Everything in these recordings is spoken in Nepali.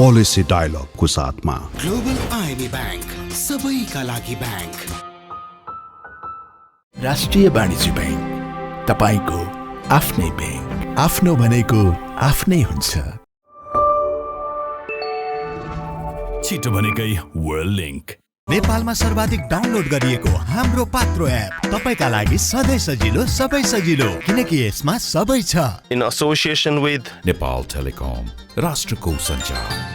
पोलिसी डायलगको साथमा ग्लोबल आइएमए बैंक, सबैका लागि बैंक। राष्ट्रिय वाणिज्य बैंक, तपाईको आफ्नै बैंक। आफ्नो भनेको आफ्नै हुन्छ। छिटो भनेकै वर्ल्ड लिंक। नेपालमा सर्वाधिक डाउनलोड गरिएको हाम्रो पात्रो एप तपाईका लागि सधैँ सजिलो, सबै सजिलो, किनकि यसमा सबै छ। In association with Nepal telecom, राष्ट्रको सञ्चार।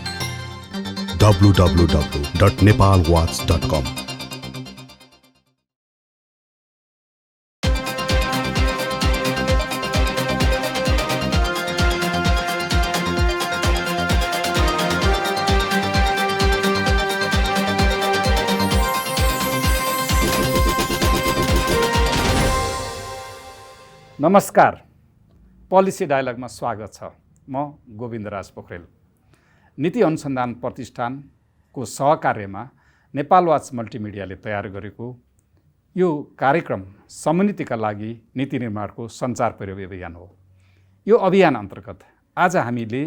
www.nepalwatch.com। नमस्कार, पोलिसी डायलगमा स्वागत छ। म गोविन्दराज पोखरेल। नीति अनुसन्धान प्रतिष्ठानको सहकार्यमा नेपाल वाच मल्टिमिडियाले तयार गरेको यो कार्यक्रम समन्वितका लागि नीति निर्माणको सञ्चार प्रयोग अभियान हो। यो अभियान अन्तर्गत आज हामीले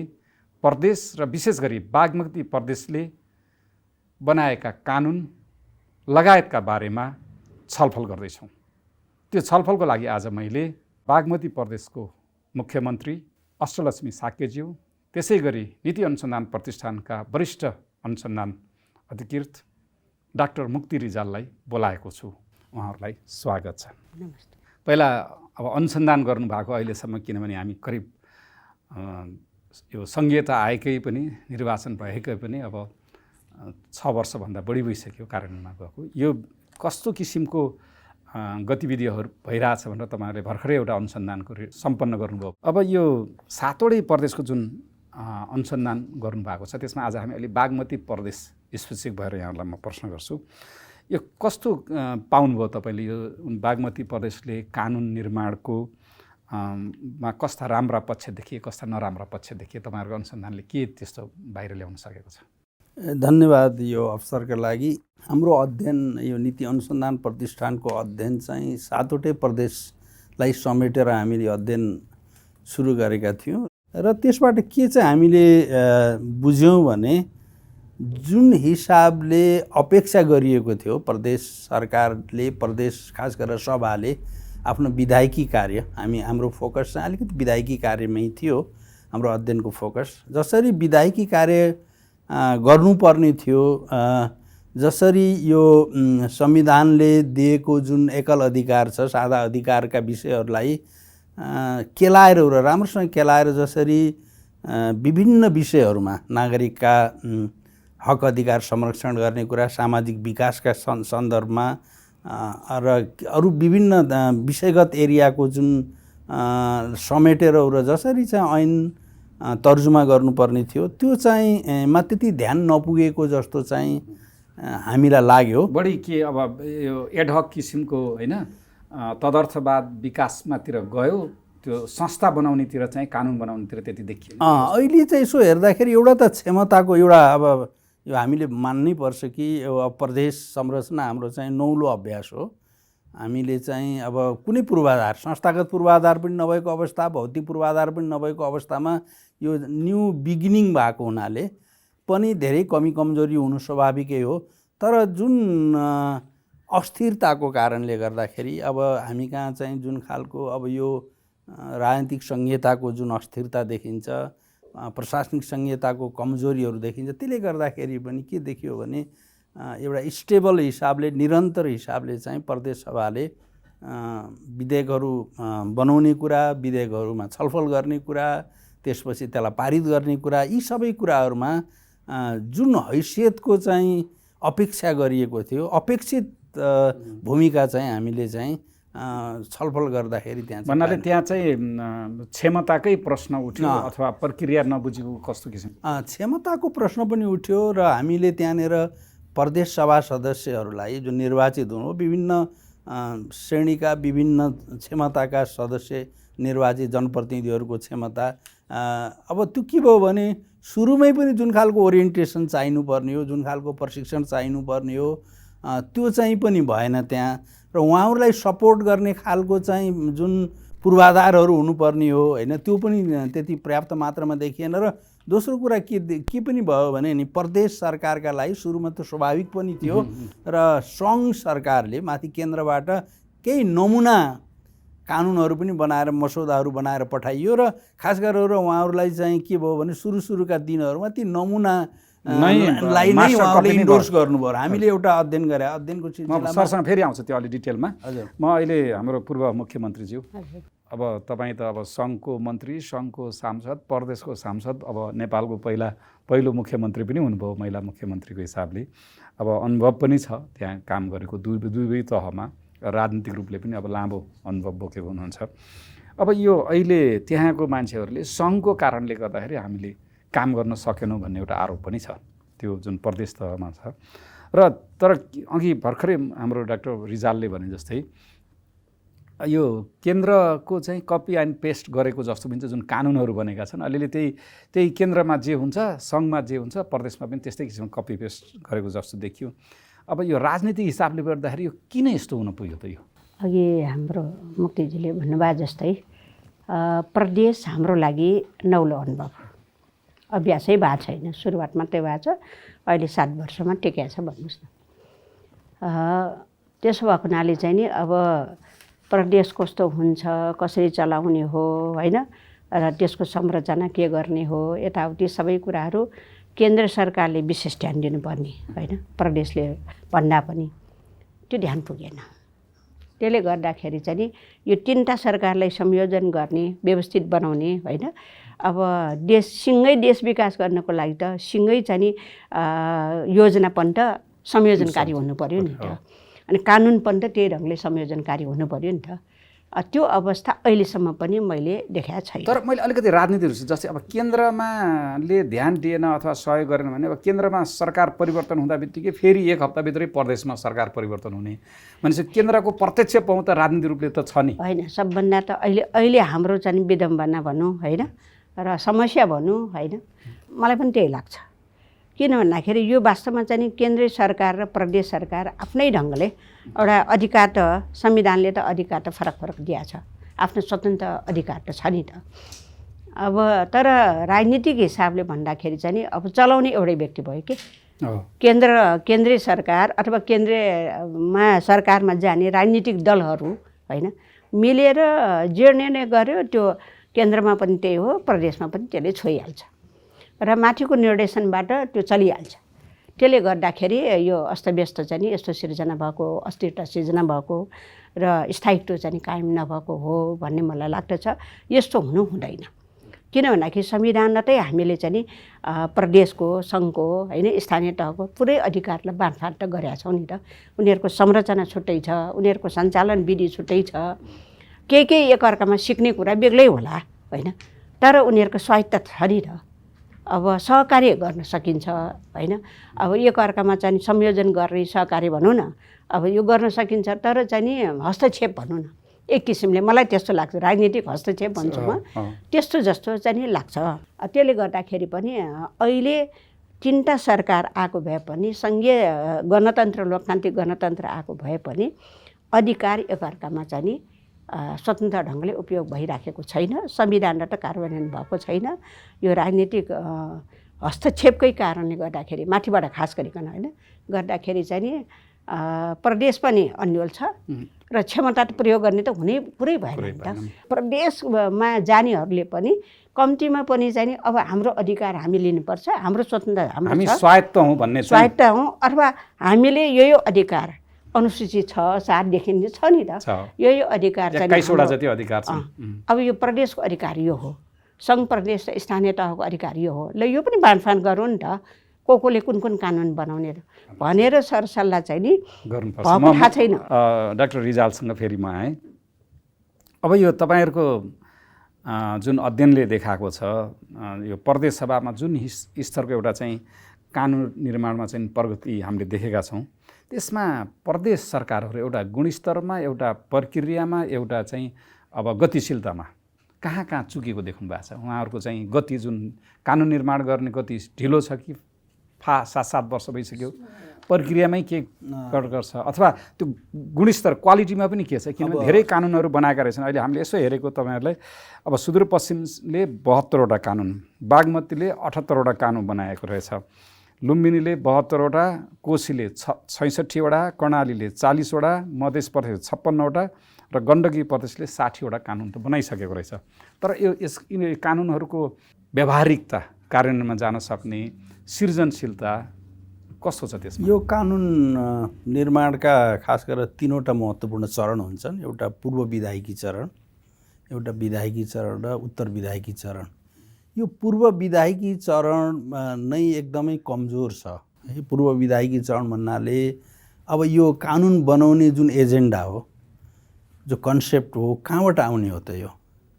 प्रदेश र विशेष गरी बागमती प्रदेशले बनाएका कानुन लगायतका बारेमा छलफल गर्दैछौँ। त्यो छलफलको लागि आज मैले बागमती प्रदेशको मुख्यमन्त्री अष्टलक्ष्मी साक्यज्यू, त्यसै गरी नीति अनुसन्धान प्रतिष्ठानका वरिष्ठ अनुसन्धान अधिकृत डाक्टर मुक्ति रिजाललाई बोलाएको छु। उहाँहरूलाई स्वागत छ। नमस्ते। पहिला अब अनुसन्धान गर्नुभएको अहिलेसम्म, किनभने हामी करिब यो सङ्घीयता आएकै पनि, निर्वाचन भएकै पनि अब 6 वर्षभन्दा बढी भइसक्यो कार्यान्वयनमा गएको। यो कस्तो किसिमको गतिविधिहरू भइरहेछ भनेर तपाईँहरूले भर्खरै एउटा अनुसन्धानको सम्पन्न गर्नुभयो। अब यो 7वटै प्रदेशको जुन अनुसन्धान गर्नुभएको छ, त्यसमा आज हामी अहिले बागमती प्रदेश स्पेसिफिक भएर यहाँहरूलाई म प्रश्न गर्छु। यो कस्तो पाउनुभयो तपाईँले? यो बागमती प्रदेशले कानुन निर्माणको मा कस्ता राम्रा पक्ष देखिए, कस्ता नराम्रा पक्ष देखिए? तपाईँहरूको अनुसन्धानले के त्यस्तो बाहिर ल्याउन सकेको छ? धन्यवाद यो अवसरका लागि। हाम्रो अध्ययन, यो नीति अनुसन्धान प्रतिष्ठानको अध्ययन चाहिँ 7वटै प्रदेशलाई समेटेर हामीले अध्ययन सुरु गरेका थियौँ र त्यसबाट के चाहिँ हामीले बुझ्यौँ भने जुन हिसाबले अपेक्षा गरिएको थियो प्रदेश सरकारले, प्रदेश खास गरेर सभाले आफ्नो विधायकी कार्य, हाम्रो फोकस चाहिँ अलिकति विधायकी कार्यमै थियो। हाम्रो अध्ययनको फोकस जसरी विधायकी कार्य गर्नुपर्ने थियो, जसरी यो संविधानले दिएको जुन एकल अधिकार छ, सादा अधिकारका विषयहरूलाई केलाएर र राम्रोसँग केलाएर जसरी विभिन्न विषयहरूमा नागरिकका हक अधिकार संरक्षण गर्ने कुरा, सामाजिक विकासका सन्दर्भमा र अरू विभिन्न विषयगत एरियाको जुन समेटेर र जसरी चाहिँ ऐन तर्जुमा गर्नुपर्ने थियो, त्यो चाहिँ मा त्यति ध्यान नपुगेको जस्तो चाहिँ हामीलाई लाग्यो। बढी के अब यो एडहक किसिमको होइन, तदर्थवाद विकासमातिर गयो, त्यो संस्था बनाउनेतिर चाहिँ, कानुन बनाउनेतिर त्यति देखियो। अहिले चाहिँ यसो हेर्दाखेरि एउटा त क्षमताको एउटा, अब यो हामीले मान्नै पर्छ कि अब प्रदेश संरचना हाम्रो चाहिँ नौलो अभ्यास हो। हामीले चाहिँ अब कुनै पूर्वाधार, संस्थागत पूर्वाधार पनि नभएको अवस्था, भौतिक पूर्वाधार पनि नभएको अवस्थामा यो न्यू बिगिनिङ भएको हुनाले पनि धेरै कमी कमजोरी हुनु स्वाभाविकै हो। तर जुन अस्थिरताको कारणले गर्दाखेरि अब हामी कहाँ चाहिँ जुन खालको अब यो राजनीतिक संहिताको जुन अस्थिरता देखिन्छ, प्रशासनिक संहिताको कमजोरीहरू देखिन्छ, त्यसले गर्दाखेरि पनि के देखियो भने एउटा स्टेबल हिसाबले, निरन्तर हिसाबले चाहिँ प्रदेश सभाले विधेयकहरू बनाउने कुरा, विधेयकहरूमा छलफल गर्ने कुरा, त्यसपछि त्यसलाई पारित गर्ने कुरा, यी सबै कुराहरूमा जुन हैसियतको चाहिँ अपेक्षा गरिएको थियो, अपेक्षित भूमिका चाहिँ हामीले चाहिँ छलफल गर्दाखेरि त्यहाँ भन्नाले त्यहाँ चाहिँ क्षमताकै प्रश्न उठ्यो अथवा प्रक्रिया नबुझेको कस्तो किसिम? क्षमताको प्रश्न पनि उठ्यो र हामीले त्यहाँनिर प्रदेश सभा सदस्यहरूलाई जो निर्वाचित हुनु, विभिन्न श्रेणीका विभिन्न क्षमताका सदस्य निर्वाचित जनप्रतिनिधिहरूको क्षमता, अब त्यो के भयो भने सुरुमै पनि जुन खालको ओरिएन्टेसन चाहिनुपर्ने हो, जुन खालको प्रशिक्षण चाहिनुपर्ने हो, त्यो चाहिँ पनि भएन त्यहाँ। र उहाँहरूलाई सपोर्ट गर्ने खालको चाहिँ जुन पूर्वाधारहरू हुनुपर्ने हो होइन, त्यो पनि त्यति पर्याप्त मात्रामा देखिएन। र दोस्रो कुरा के पनि भयो भने नि प्रदेश सरकारका लागि सुरुमा त स्वाभाविक पनि थियो र सङ्घ सरकारले माथि केन्द्रबाट केही नमुना कानुनहरू पनि बनाएर मसौदाहरू बनाएर पठाइयो र खास गरेर उहाँहरूलाई चाहिँ के भयो भने सुरुका दिनहरूमा ती नमुना लाई नै उहाँहरूले इन्डोर्स गर्नुभयो। हामीले एउटा अध्ययन गरे, अध्ययनको म सरसँग फेरि आउँछु त्यो अलि डिटेलमा। हजुर, म अहिले हाम्रो पूर्व मुख्यमन्त्रीज्यू, अब तपाईँ त अब सङ्घको मन्त्री, सङ्घको सांसद, प्रदेशको सांसद, अब नेपालको पहिलो मुख्यमन्त्री पनि हुनुभयो महिला मुख्यमन्त्रीको हिसाबले। अब अनुभव पनि छ त्यहाँ काम गरेको दुवै तहमा, राजनीतिक रूपले पनि अब लामो अनुभव बोकेको हुनुहुन्छ। अब यो अहिले त्यहाँको मान्छेहरूले सङ्घको कारणले गर्दाखेरि हामीले काम गर्न सकेनौँ भन्ने एउटा आरोप पनि छ, त्यो जुन प्रदेश तहमा छ। र तर अघि भर्खरै हाम्रो डाक्टर रिजालले भने जस्तै यो केन्द्रको चाहिँ कपी एन्ड पेस्ट गरेको जस्तो पनि जुन कानुनहरू बनेका छन्, अलिअलि त्यही केन्द्रमा जे हुन्छ, सङ्घमा जे हुन्छ, प्रदेशमा पनि त्यस्तै किसिमको कपी पेस्ट गरेको जस्तो देखियो। अब यो राजनीतिक हिसाबले गर्दाखेरि यो किन यस्तो हुन पुग्यो त? यो अघि हाम्रो मुक्तिजीले भन्नुभयो जस्तै प्रदेश हाम्रो लागि नौलो अनुभव, अभ्यासै भएको छैन, सुरुवात मात्रै भएको छ, अहिले 7 वर्षमा टेकेको छ भन्नुहोस् न। त्यसो भएको हुनाले चाहिँ नि अब प्रदेश कस्तो हुन्छ, कसरी चलाउने हो होइन, र त्यसको संरचना के गर्ने हो, यताउति सबै कुराहरू केन्द्र सरकारले विशेष ध्यान दिनुपर्ने होइन, प्रदेशले भन्दा पनि त्यो ध्यान पुगेन। त्यसले गर्दाखेरि चाहिँ नि यो 3टा सरकारलाई संयोजन गर्ने, व्यवस्थित बनाउने होइन, अब सँगै देश विकास गर्नको लागि त सँगै चाहिँ नि योजना पनि त संयोजनकारी हुनु पर्यो नि त, अनि कानुन पनि त त्यही ढङ्गले संयोजनकारी हुनु पर्यो नि त। त्यो अवस्था अहिलेसम्म पनि मैले देखाएको छैन। तर मैले अलिकति राजनीतिहरू जस्तै अब केन्द्रमाले ध्यान दिएन अथवा सहयोग गरेन भने अब केन्द्रमा सरकार परिवर्तन हुँदा बित्तिकै फेरि 1 हप्ताभित्रै प्रदेशमा सरकार परिवर्तन हुने भनेपछि केन्द्रको प्रत्यक्ष पहुँच त राजनीतिक रूपले त छ नि होइन। सबभन्दा त अहिले हाम्रो चाहिँ विडम्बना भनौँ होइन, र समस्या भनौँ होइन, मलाई पनि त्यही लाग्छ। किन भन्दाखेरि यो वास्तवमा चाहिँ केन्द्रीय सरकार र प्रदेश सरकार आफ्नै ढङ्गले एउटा अधिकार त संविधानले त अधिकार त फरक दिएको छ, आफ्नो स्वतन्त्र अधिकार त छ नि त। अब तर राजनीतिक हिसाबले भन्दाखेरि चाहिँ नि अब चलाउने एउटै व्यक्ति भयो कि केन्द्रीय सरकार अथवा केन्द्रीयमा सरकारमा जाने राजनीतिक दलहरू होइन मिलेर जे निर्णय गर्यो त्यो केन्द्रमा पनि त्यही हो, प्रदेशमा पनि त्यसले छोइहाल्छ र माथिको निर्देशनबाट त्यो चलिहाल्छ। त्यसले गर्दाखेरि यो अस्तव्यस्त चाहिँ नि यस्तो सिर्जना भएको, अस्थिरता सिर्जना भएको र स्थायित्व चाहिँ कायम नभएको हो भन्ने मलाई लाग्दछ। यस्तो हुनु हुँदैन, किन भन्दाखेरि संविधानतै हामीले चाहिँ नि प्रदेशको, सङ्घको होइन, स्थानीय तहको पुरै अधिकारलाई बाँडफाँड त गरेका छौँ नि त। उनीहरूको संरचना छुट्टै छ, उनीहरूको सञ्चालन विधि छुट्टै छ, केही एकअर्कामा सिक्ने कुरा बेग्लै होला होइन, तर उनीहरूको स्वायत्त छ नि त। अब सहकार्य गर्न सकिन्छ होइन, अब एकअर्कामा चाहिँ संयोजन गर्ने सहकार्य भनौँ न, अब यो गर्न सकिन्छ। तर चाहिँ नि हस्तक्षेप भनौँ न, एक किसिमले मलाई त्यस्तो लाग्छ, राजनीतिक हस्तक्षेप भन्छु म, त्यस्तो जस्तो चाहिँ नि लाग्छ। त्यसले गर्दाखेरि पनि अहिले 3टा सरकार आएको भए पनि, सङ्घीय गणतन्त्र, लोकतान्त्रिक गणतन्त्र आएको भए पनि अधिकार एकअर्कामा चाहिँ नि स्वतन्त्र ढङ्गले उपयोग भइराखेको छैन, संविधानबाट कार्यान्वयन भएको छैन। यो राजनीतिक हस्तक्षेपकै कारणले गर्दाखेरि माथिबाट खास गरिकन होइन गर्दाखेरि चाहिँ नि प्रदेश पनि अन्यल छ र क्षमता त प्रयोग गर्ने त हुनै पुरै भएन नि त। प्रदेशमा जानेहरूले पनि कम्तीमा पनि चाहिँ नि अब हाम्रो अधिकार हामी लिनुपर्छ, हाम्रो स्वतन्त्र हामी स्वायत्त हौँ भन्ने, स्वायत्त हौँ अथवा हामीले यो अधिकार अनुसूची 6-7 देखि छ नि त, यो अधिकार चाहिँ 21वटा जति अधिकार छ। अब यो प्रदेशको अधिकार यो हो, सङ्घ प्रदेश स्थानीय तहको अधिकार यो हो, ल यो पनि बाँडफाँड गरौँ नि त, कोले कुन कानुन बनाउने भनेर सरसल्लाह चाहिँ नि गर्नुपर्छ। थाहा छैन। डाक्टर रिजालसँग फेरि म आएँ। अब यो तपाईँहरूको जुन अध्ययनले देखाएको छ, यो प्रदेश सभामा जुन स्तरको एउटा चाहिँ कानुन निर्माणमा चाहिँ प्रगति हामीले देखेका छौँ, त्यसमा प्रदेश सरकारहरू एउटा गुणस्तरमा, एउटा प्रक्रियामा, एउटा चाहिँ अब गतिशीलतामा कहाँ चुकेको देख्नु भएको छ? उहाँहरूको चाहिँ गति, जुन कानुन निर्माण गर्ने गति ढिलो छ कि 7-7 वर्ष भइसक्यो, प्रक्रियामै के गडबड छ अथवा त्यो गुणस्तर क्वालिटीमा पनि के छ? किनभने धेरै कानुनहरू बनाएका रहेछन्। अहिले हामीले यसो हेरेको तपाईँहरूलाई, अब सुदूरपश्चिमले 72वटा कानुन, बागमतीले 78वटा कानुन बनाएको रहेछ, लुम्बिनीले 72वटा, कोशीले 66वटा, कर्णालीले 40वटा, मध्य प्रदेश 56वटा र गण्डकी प्रदेशले 60वटा कानुन त बनाइसकेको रहेछ। तर यिन कानुनहरूको व्यावहारिकता, कार्यान्वयनमा जान सक्ने सृजनशीलता कस्तो छ त्यसमा? यो कानुन निर्माणका खास गरेर 3वटा महत्त्वपूर्ण चरण हुन्छन्। एउटा पूर्व विधायिकी चरण, एउटा विधायिकी चरण र उत्तर विधायिकी चरण। यो पूर्व विधायिकी चरण नै एकदमै कमजोर छ है। पूर्व विधायिकी चरण भन्नाले अब यो कानुन बनाउने जुन एजेन्डा हो, जो कन्सेप्ट हो, कहाँबाट आउने हो त यो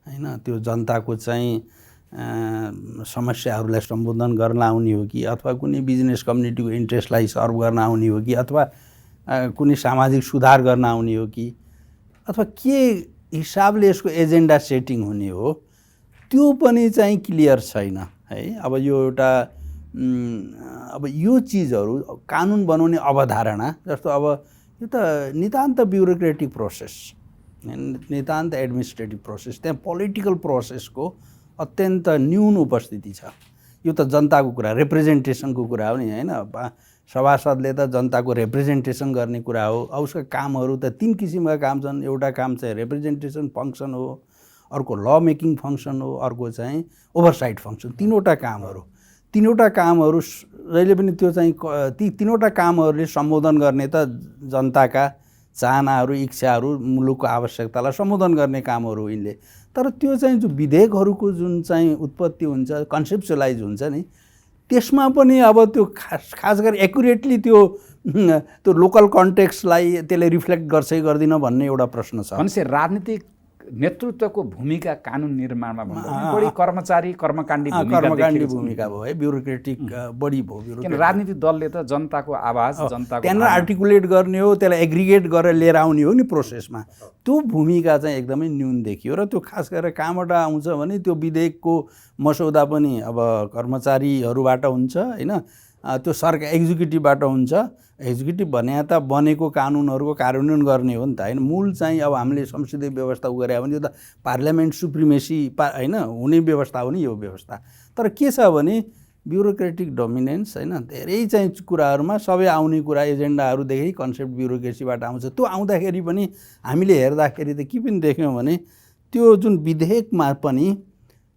हैन? त्यो जनताको चाहिँ समस्याहरूलाई सम्बोधन गर्न आउने हो कि, अथवा कुनै बिजनेस कम्युनिटीको इन्ट्रेस्टलाई सर्भ गर्न आउने हो कि, अथवा कुनै सामाजिक सुधार गर्न आउने हो कि, अथवा के हिसाबले यसको एजेन्डा सेटिङ हुने हो, त्यो पनि चाहिँ क्लियर छैन है। अब यो एउटा अब यो चिजहरू कानुन बनाउने अवधारणा जस्तो, अब यो त नितान्त ब्युरोक्रेटिक प्रोसेस, नितान्त एडमिनिस्ट्रेटिभ प्रोसेस, त्यहाँ पोलिटिकल प्रोसेसको अत्यन्त न्यून उपस्थिति छ। यो त जनताको कुरा, रिप्रेजेन्टेसनको कुरा हो नि हैन? सभासदले त जनताको रिप्रेजेन्टेसन गर्ने कुरा हो। अब उसका कामहरू त 3 किसिमका काम छन्। एउटा काम चाहिँ रिप्रेजेन्टेसन फङ्सन हो, अर्को ल मेकिङ फङ्सन हो, अर्को चाहिँ ओभरसाइट फङ्सन। 3वटा कामहरू, 3वटा कामहरू जहिले पनि त्यो चाहिँ ती 3वटा कामहरूले सम्बोधन गर्ने त जनताका चाहनाहरू, इच्छाहरू, मुलुकको आवश्यकतालाई सम्बोधन गर्ने कामहरू यिनले। तर त्यो चाहिँ जो विधेयकहरूको जुन चाहिँ उत्पत्ति हुन्छ, कन्सेप्चुलाइज हुन्छ नि, त्यसमा पनि अब त्यो खास गरी एकुरेटली त्यो लोकल कन्टेक्स्टलाई त्यसले रिफ्लेक्ट गर्छ कि गर्दिन भन्ने एउटा प्रश्न छ। भनेपछि राजनीतिक नेतृत्वको भूमिका कानुन निर्माणमा भन्दा बढी कर्मचारी कर्मकाण्डी भूमिका भयो है, ब्युरोक्रेटिक बढी भयो। किन राजनीतिक दलले त जनताको आवाज, जनताको त्यहाँनिर आर्टिकुलेट गर्ने हो, त्यसलाई एग्रिगेट गरेर लिएर आउने हो नि प्रोसेसमा। त्यो भूमिका चाहिँ एकदमै न्यून देखियो र त्यो खास गरेर कहाँबाट आउँछ भने त्यो विधेयकको मसौदा पनि अब कर्मचारीहरूबाट हुन्छ हैन? त्यो सरकार एक्जिक्युटिभबाट हुन्छ। एक्जिक्युटिभ भने त बनेको कानुनहरूको कार्यान्वयन गर्ने हो नि त हैन? मूल चाहिँ अब हामीले संसदीय व्यवस्था गरे भने यो त पार्लियामेन्ट सुप्रिमेसी हैन हुने व्यवस्था हो नि यो व्यवस्था। तर के छ भने ब्युरोक्रेटिक डोमिनेन्स हैन, धेरै चाहिँ कुराहरूमा सबै आउने कुरा एजेन्डाहरूदेखि कन्सेप्ट ब्युरोक्रेसीबाट आउँछ। त्यो आउँदाखेरि पनि हामीले हेर्दाखेरि त के पनि देख्यौँ भने त्यो जुन विधेयकमा पनि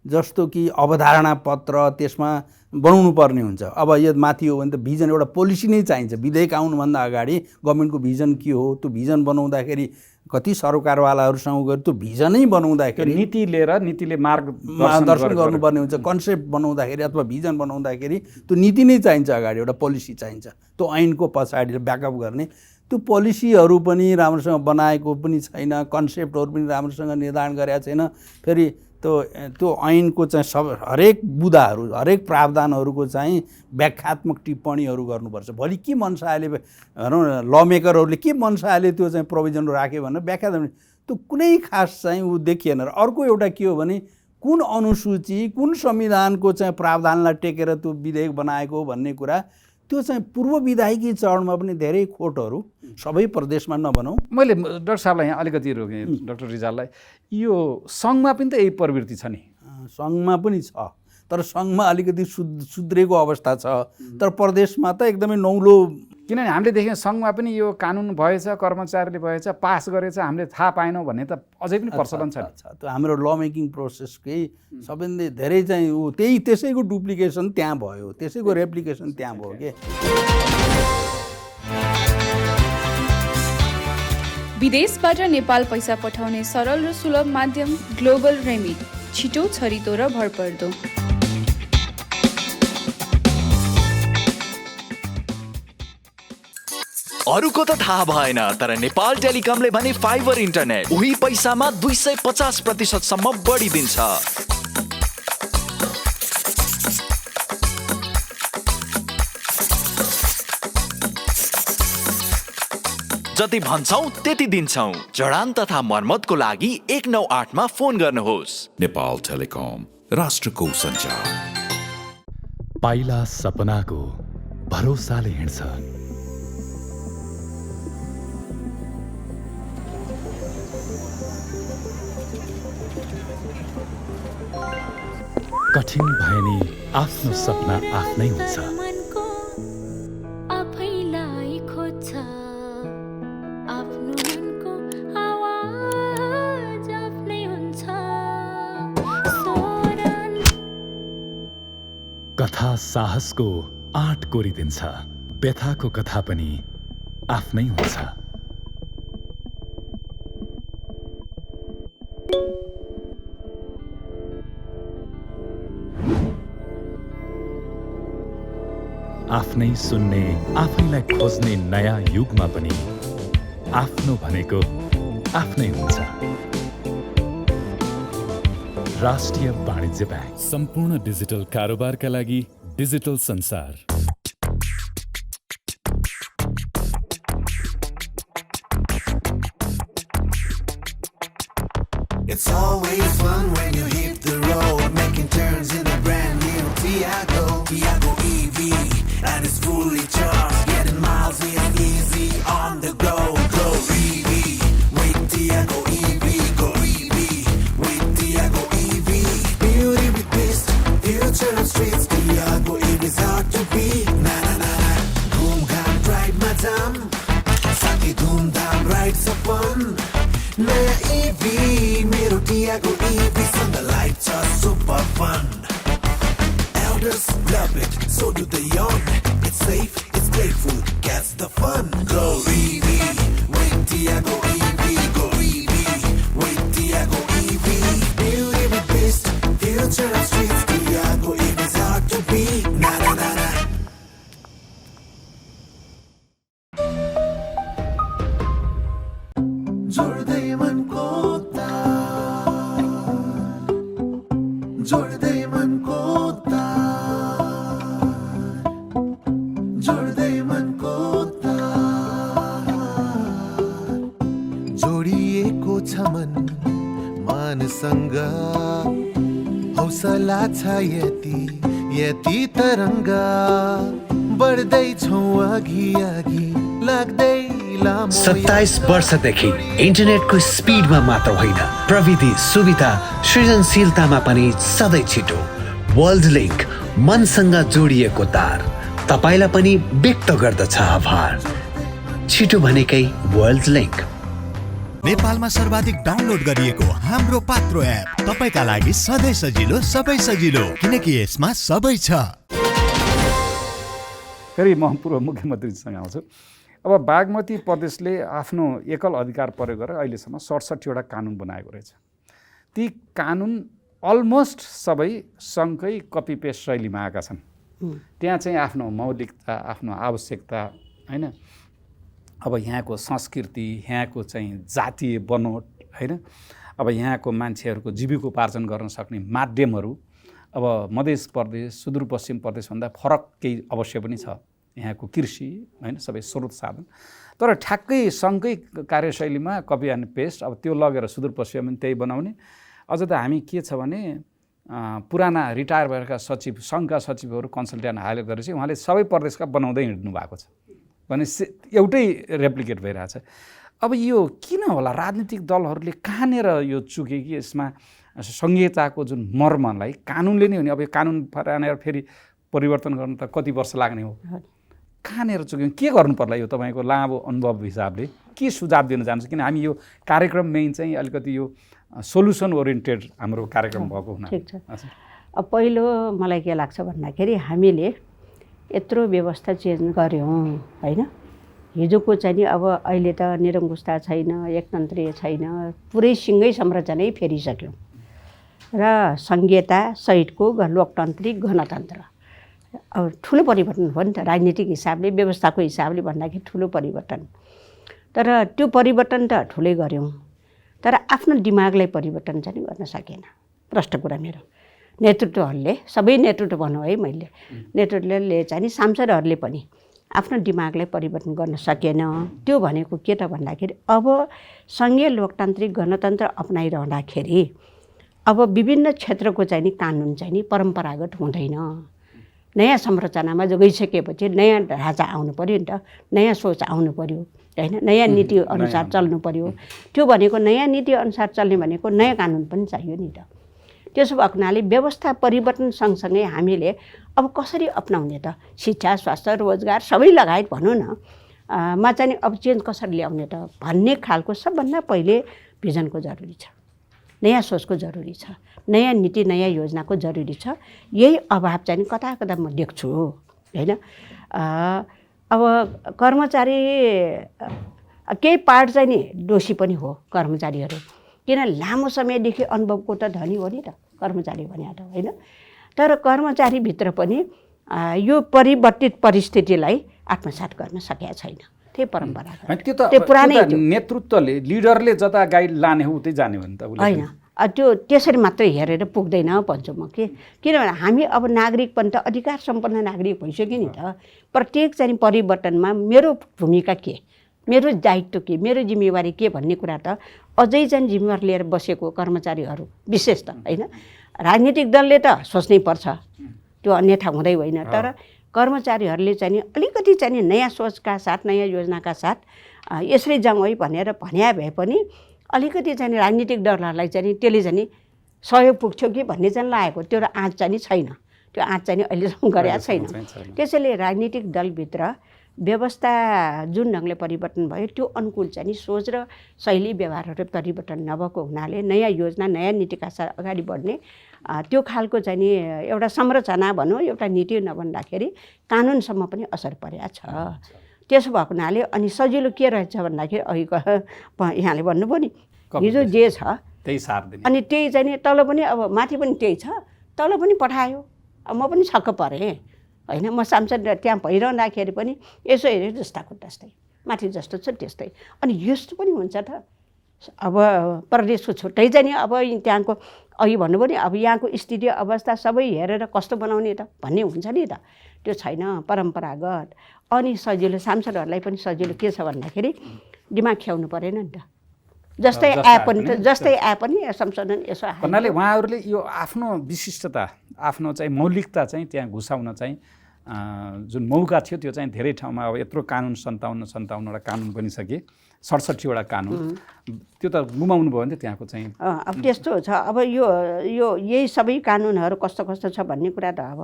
जस्तो कि अवधारणा पत्र त्यसमा बनाउनु पर्ने हुन्छ। अब यो माथि हो भने त भिजन, एउटा पोलिसी नै चाहिन्छ। विधेयक आउनुभन्दा अगाडि गभर्मेन्टको भिजन के हो, त्यो भिजन बनाउँदाखेरि कति सरकारवालाहरूसँग गएर त्यो भिजनै बनाउँदाखेरि नीति लिएर नीतिले मार्गदर्शन गर्नुपर्ने हुन्छ। कन्सेप्ट बनाउँदाखेरि अथवा भिजन बनाउँदाखेरि त्यो नीति नै चाहिन्छ, अगाडि एउटा पोलिसी चाहिन्छ। त्यो ऐनको पछाडि ब्याकअप गर्ने त्यो पोलिसीहरू पनि राम्रोसँग बनाएको पनि छैन, कन्सेप्टहरू पनि राम्रोसँग निर्धारण गरेका छैन। फेरि त्यो ऐनको चाहिँ हरेक बुदाहरू, हरेक प्रावधानहरूको चाहिँ व्याख्यात्मक टिप्पणीहरू गर्नुपर्छ। भोलि के मनसायले भनौँ न, ल मेकरहरूले के मनसायले त्यो चाहिँ प्रोभिजन राख्यो भनेर व्याख्या त्यो कुनै खास चाहिँ ऊ देखिएन। र अर्को एउटा के हो भने कुन अनुसूची, कुन संविधानको चाहिँ प्रावधानलाई टेकेर त्यो विधेयक बनाएको भन्ने कुरा, त्यो चाहिँ पूर्व विधायिकी चरणमा पनि धेरै खोटहरू, सबै प्रदेशमा नभनौँ। मैले डाक्टर साहबलाई यहाँ अलिकति रोकेँ, डाक्टर रिजाललाई, यो सङ्घमा पनि त यही प्रवृत्ति छ नि? सङ्घमा पनि छ, तर सङ्घमा अलिकति सुध्रेको अवस्था छ। तर प्रदेशमा त एकदमै नौलो, किनभने हामीले देख्यौँ सङ्घमा पनि यो कानुन भएछ, कर्मचारीले भएछ, पास गरेछ, हामीले थाहा पाएनौँ भन्ने त अझै पनि प्रचलन छ। त्यो हाम्रो ल मेकिङ प्रोसेसकै सबैभन्दा धेरै चाहिँ ऊ त्यसैको डुप्लिकेसन त्यहाँ भयो, त्यसैको रेप्लिकेसन त्यहाँ भयो के। विदेशबाट नेपाल पैसा पठाउने सरल र सुलभ माध्यम ग्लोबल रेमिट, छिटो, छरितो र भरपर्दो। अरूको त थाहा भएन, तर नेपाल टेलिकमले भने फाइबर इन्टरनेट उही पैसामा 250% बढी दिन्छ। जति भन्छौं त्यति दिन्छौं। जडान तथा मर्मतको लागि 198 मा फोन गर्नुहोस्। नेपाल टेलिकम, राष्ट्रको सञ्चार। पाइला सपनाको भरोसाले हिँड्छ, कठिन भए नि आफ्नो सपना आफ्नै हुन्छ। कथा साहसको आँट कोरिदिन्छ, व्यथाको कथा पनि आफ्नै हुन्छ। आफ्नै सुन्ने, आफैलाई खोज्ने नयाँ युगमा पनि आफ्नो भनेको आफ्नै हुन्छ। राष्ट्रिय वाणिज्य ब्याङ्क, सम्पूर्ण डिजिटल कारोबारका लागि डिजिटल संसार। It's always fun when you hit the road, making turns in the brand new Tiago EV, and it's fully charged, getting miles is easy on the go. Go EV with Tiago EV, go EV with Tiago EV. Beauty with twist, future of streets. Tiago EV is hard to beat. Na na na na. Boom gam ride madam, saki doom dam ride sapon. Naya EV, मेरो Tiago EV, and the lights are super fun. Elders love it, so do the young. It's safe, it's playful, gets the fun. Go EV with Tiago EV, go EV with Tiago EV. Beauty with twist, future of streets. Tiago EV is hard to beat. Na na na na. जोड्दै मनको तार, जोड्दै मनको तार, जोड्दै मनको तार। जोडिएको छ मन मानसँग, हौसला छ यति यति तरङ्ग, बढ्दैछौँ अघि अघि लाग्दै 27 वर्षदेखि इन्टरनेटको स्पिडमा मात्र होइन, प्रविधि सुविधा सृजनशीलतामा पनि सधैँ छिटो। वर्ल्ड लिङ्क, मनसँग जोडिएको तार, तपाईँलाई पनि व्यक्त गर्दछ आभार। छिटो भनेकै वर्ल्ड लिङ्क। नेपालमा सर्वाधिक डाउनलोड गरिएको हाम्रो पात्रो एप तपाईँका लागि सधैँ सजिलो, सबै सजिलो, किनकि यसमा सबै छ। फेरि म पूर्व मुख्यमन्त्रीसँग आउँछु। अब बागमती प्रदेशले आफ्नो एकल अधिकार प्रयोग गरेर अहिलेसम्म 67वटा कानुन बनाएको रहेछ। ती कानुन अलमोस्ट सबै सङ्घकै कपी पेस्ट शैलीमा आएका छन्। त्यहाँ चाहिँ आफ्नो मौलिकता, आफ्नो आवश्यकता होइन, अब यहाँको संस्कृति, यहाँको चाहिँ जातीय बनोट होइन, अब यहाँको मान्छेहरूको जीविकोपार्जन गर्न सक्ने माध्यमहरू अब मध्य प्रदेश, सुदूरपश्चिम प्रदेशभन्दा फरक केही अवश्य पनि छ। यहाँको कृषि होइन, सबै स्रोत साधन, तर ठ्याक्कै सङ्घकै कार्यशैलीमा कपी एन्ड पेस्ट। अब त्यो लगेर सुदूरपश्चिममा पनि त्यही बनाउने। अझ त हामी के छ भने पुराना रिटायर भएका सचिव, सङ्घका सचिवहरू कन्सल्टेन्ट हायर गरेपछि उहाँले सबै प्रदेशका बनाउँदै हिँड्नु भएको छ भने एउटै रेप्लिकेट भइरहेछ। अब यो किन होला? राजनीतिक दलहरूले कहाँनिर यो चुके कि यसमा सङ्घीयताको जुन मर्मलाई कानुनले नै हो नि। अब यो कानुन बनाएर फेरि परिवर्तन गर्नु त कति वर्ष लाग्ने हो? कहाँनिर चुक्यौँ? के गर्नु पर्ला? यो तपाईँको लामो अनुभव हिसाबले के सुझाव दिन चाहन्छु? किन हामी यो कार्यक्रम मेन चाहिँ अलिकति यो सोल्युसन ओरिएन्टेड हाम्रो कार्यक्रम भएको हुना। ठिक छ। अब पहिलो मलाई के लाग्छ भन्दाखेरि हामीले यत्रो व्यवस्था चेन्ज गऱ्यौँ होइन। हिजोको चाहिँ नि अब अहिले त निरङ्कुशता छैन, एकतन्त्रीय छैन, पुरै सिङ्गै संरचनै फेरिसक्यौँ र सङ्घीयता सहितको लोकतान्त्रिक गणतन्त्र। अब ठुलो परिवर्तन हो नि त राजनीतिक हिसाबले, व्यवस्थाको हिसाबले भन्दाखेरि ठुलो परिवर्तन। तर त्यो परिवर्तन त ठुलै गऱ्यौँ, तर आफ्नो दिमागलाई परिवर्तन चाहिँ गर्न सकेन। प्रष्ट कुरा मेरो नेतृत्वहरूले, सबै नेतृत्व भनौँ है, मैले नेतृत्वले चाहिँ नि सांसदहरूले पनि आफ्नो दिमागलाई परिवर्तन गर्न सकेन। त्यो भनेको के त भन्दाखेरि अब सङ्घीय लोकतान्त्रिक गणतन्त्र अपनाइरहँदाखेरि अब विभिन्न क्षेत्रको चाहिँ नि कानुन चाहिँ नि परम्परागत हुँदैन। नयाँ संरचनामा जो गइसकेपछि नयाँ ढाँचा आउनु पऱ्यो नि त, नयाँ सोच आउनु पऱ्यो होइन, नयाँ नीति अनुसार चल्नु पऱ्यो। त्यो भनेको नयाँ नीति अनुसार चल्ने भनेको नयाँ कानुन पनि चाहियो नि त। त्यसो भएको हुनाले व्यवस्था परिवर्तन सँगसँगै हामीले अब कसरी अपनाउने त शिक्षा स्वास्थ्य रोजगार सबै लगायत भनौँ न मा चाहिँ अब चेन्ज कसरी ल्याउने त भन्ने खालको सबभन्दा पहिले भिजनको जरुरी छ, नयाँ सोचको जरुरी छ, नयाँ नीति नयाँ योजनाको जरुरी छ। यही अभाव चाहिँ कता कता म देख्छु होइन। अब कर्मचारी केही पार्ट चाहिँ नि दोषी पनि हो कर्मचारीहरू, किन लामो समयदेखि अनुभवको त धनी हो नि त कर्मचारी भने त होइन। तर कर्मचारीभित्र पनि यो परिवर्तित परिस्थितिलाई आत्मसात गर्न सकेका छैन, त्यही परम्परा त्यो पुरानै नेतृत्वले लिडरले जता गाइड लाने हो उतै जाने हो नि त होइन। त्यो त्यसरी मात्रै हेरेर पुग्दैन भन्छु म किनभने हामी अब नागरिक पनि त अधिकार सम्पन्न नागरिक भइसक्यो नि त। प्रत्येक चाहिँ परिवर्तनमा मेरो भूमिका के, मेरो दायित्व के, मेरो जिम्मेवारी के भन्ने कुरा त अझै चाहिँ जिम्मेवारी लिएर बसेको कर्मचारीहरू विशेष त होइन। राजनीतिक दलले त सोच्नै पर्छ, त्यो अन्यथा हुँदै होइन। तर कर्मचारीहरूले चाहिँ अलिकति चाहिँ नयाँ सोचका साथ नयाँ योजनाका साथ यसरी जाउँ है भनेर भन्या भए पनि अलिकति चाहिँ राजनीतिक दलहरूलाई चाहिँ त्यसले चाहिँ सहयोग पुग्थ्यो कि भन्ने चाहिँ लागेको, त्यो आँट चाहिँ छैन, त्यो आँट चाहिँ अहिलेसम्म गरेका छैन। त्यसैले राजनीतिक दलभित्र व्यवस्था जुन ढङ्गले परिवर्तन भयो त्यो अनुकूल चाहिँ सोच र शैली व्यवहारहरू परिवर्तन नभएको हुनाले नयाँ योजना नयाँ नीतिका साथ अगाडि बढ्ने त्यो खालको चाहिँ नि एउटा संरचना भनौँ एउटा नीति नबन्दाखेरि कानुनसम्म पनि असर परेको छ। त्यसो भएको हुनाले अनि सजिलो के रहेछ भन्दाखेरि अहिलेको यहाँले भन्नुभयो नि हिजो जे छ त्यही साथ दिने, अनि त्यही चाहिँ नि तल पनि अब माथि पनि त्यही छ, तल पनि पठायो। अब म पनि छक्क परेँ होइन। म सांसद त्यहाँ भइरहँदाखेरि पनि यसो हेरेँ जस्ताको त्यस्तै, माथि जस्तो छ त्यस्तै। अनि यस्तो पनि हुन्छ त अब प्रदेशको छुट्टै चाहिँ नि अब त्यहाँको अघि भन्नुभयो नि अब यहाँको स्थिति अवस्था सबै हेरेर कस्तो बनाउने त भन्ने हुन्छ नि त, त्यो छैन परम्परागत। अनि सजिलो सांसदहरूलाई पनि सजिलो के छ भन्दाखेरि दिमाग ख्याउनु परेन नि त, जस्तै आए पनि त जस्तै आए पनि संशोधन यसो भन्नाले उहाँहरूले यो आफ्नो विशिष्टता आफ्नो चाहिँ मौलिकता चाहिँ त्यहाँ घुसाउन चाहिँ जुन मौका थियो त्यो चाहिँ धेरै ठाउँमा अब यत्रो कानुन 57वटा कानुन बनिसके 67वटा कानुन त्यो त गुमाउनु भयो नि त त्यहाँको चाहिँ। अब त्यस्तो छ। अब यो यही सबै कानुनहरू कस्तो कस्तो छ भन्ने कुरा त अब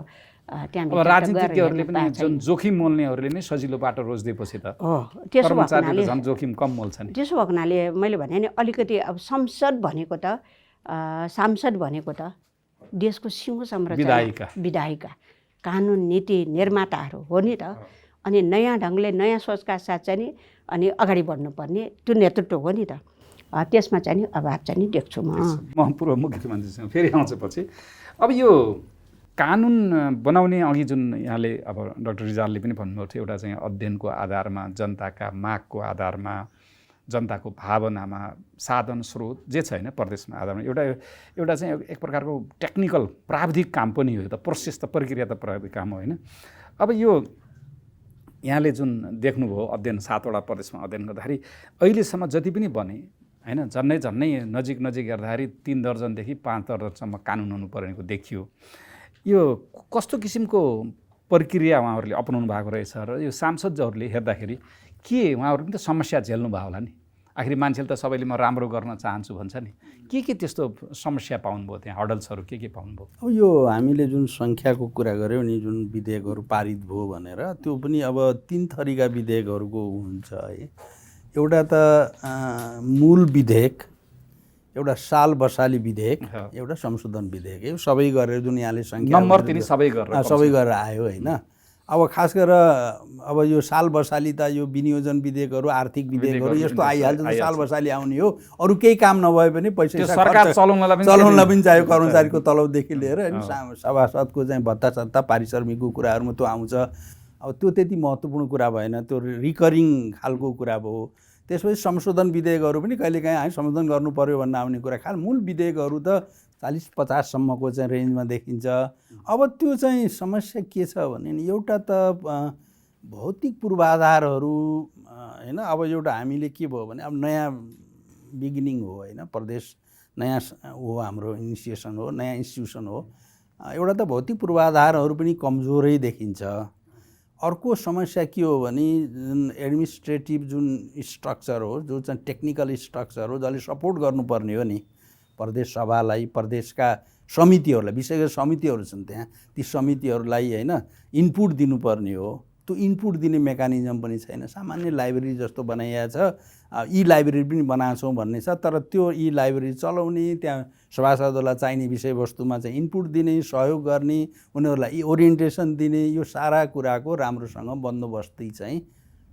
त्यहाँ राजनीतिज्ञहरूले पनि जुन जोखिम मोल्नेहरूले नै सजिलो बाटो रोज्दिएपछि त कर्मचारीले झन् जोखिम कम मोल्छ नि। त्यसो भएको हुनाले मैले भने नि अलिकति अब सांसद भनेको त देशको सिंह संरचना विधायिका कानुन नीति निर्माताहरू हो नि त। अनि नयाँ ढङ्गले नयाँ सोचका साथ चाहिँ नि अनि अगाडि बढ्नुपर्ने त्यो नेतृत्व हो नि त। त्यसमा चाहिँ नि अभाव चाहिँ नि देख्छु म पूर्व मुख्यमन्त्रीसँग फेरि आउँछु पछि। अब यो कानुन बनाउने अघि जुन यहाँले अब डाक्टर रिजालले पनि भन्नुभएको थियो एउटा चाहिँ अध्ययनको आधारमा जनताका मागको आधारमा जनताको भावनामा साधन स्रोत जे छ होइन प्रदेशमा आधारमा एउटा चाहिँ एक प्रकारको टेक्निकल प्राविधिक काम पनि हो, त प्रोसेस त प्रक्रिया त प्राविधिक काम हो होइन। अब यो यहाँले जुन देख्नुभयो अध्ययन 7वटा प्रदेशमा अध्ययन गर्दाखेरि अहिलेसम्म जति पनि बने होइन झन्नै नजिक हेर्दाखेरि 3 दर्जनदेखि 5 दर्जनसम्म कानुन हुनुपर्नेको देखियो। यो कस्तो किसिमको प्रक्रिया उहाँहरूले अपनाउनु भएको रहेछ र यो सांसदहरूले हेर्दाखेरि के उहाँहरू पनि त समस्या झेल्नु भयो होला नि। आखिर मान्छेले त सबैले म राम्रो गर्न चाहन्छु भन्छ नि, के त्यस्तो समस्या पाउनुभयो त्यहाँ हडल्सहरू के पाउनुभयो? अब यो हामीले जुन सङ्ख्याको कुरा गऱ्यौँ नि जुन विधेयकहरू पारित भयो भनेर त्यो पनि अब 3 थरीका विधेयकहरूको हुन्छ है। एउटा त मूल विधेयक, एउटा साल बसाली विधेयक, एउटा संशोधन विधेयक, यो सबै गरेर जुन यहाँले सङ्ख्या नम्बर 3 सबै गरेर आयो होइन। अब खास गरेर अब यो साल बसाली त यो विनियोजन विधेयकहरू आर्थिक विधेयकहरू यस्तो आइहाल्छ त साल बसाली आउने हो। अरू केही काम नभए पनि पैसा सरकार चलाउनलाई पनि चाहियो, कर्मचारीको तलबदेखि लिएर होइन सभासदको चाहिँ भत्ता सत्ता पारिश्रमिकको कुराहरूमा त्यो आउँछ। अब त्यो त्यति महत्त्वपूर्ण कुरा भएन, त्यो रिकरिङ खालको कुरा भयो। त्यसपछि संशोधन विधेयकहरू पनि कहिलेकाहीँ हामी संशोधन गर्नु पर्यो भन्न आउने कुरा। मूल विधेयकहरू त 40-50 सम्मको चाहिँ रेन्जमा देखिन्छ। अब त्यो चाहिँ समस्या के छ भने नि एउटा त भौतिक पूर्वाधारहरू होइन। अब एउटा हामीले के भयो भने अब नयाँ बिगिनिङ हो होइन, प्रदेश नयाँ हो, हाम्रो इनिसिएसन हो, नयाँ इन्स्टिट्युसन हो। एउटा त भौतिक पूर्वाधारहरू पनि कमजोरै देखिन्छ। अर्को समस्या के हो भने जुन एडमिनिस्ट्रेटिभ जुन स्ट्रक्चर हो, जो चाहिँ टेक्निकल स्ट्रक्चर हो, जसले सपोर्ट गर्नुपर्ने हो नि प्रदेश सभालाई, प्रदेशका समितिहरूलाई, विशेष गरेर समितिहरू छन् त्यहाँ, ती समितिहरूलाई होइन इनपुट दिनुपर्ने हो। त्यो इनपुट दिने मेकानिजम पनि छैन। सामान्य लाइब्रेरी जस्तो बनाइएको छ, ई लाइब्रेरी पनि बनाएको छौँ भन्ने छ, तर त्यो ई लाइब्रेरी चलाउने, त्यहाँ सभासदहरूलाई चाहिने विषयवस्तुमा चाहिँ इनपुट दिने, सहयोग गर्ने, उनीहरूलाई ओरिएन्टेसन दिने, यो सारा कुराको राम्रोसँग बन्दोबस्ती चाहिँ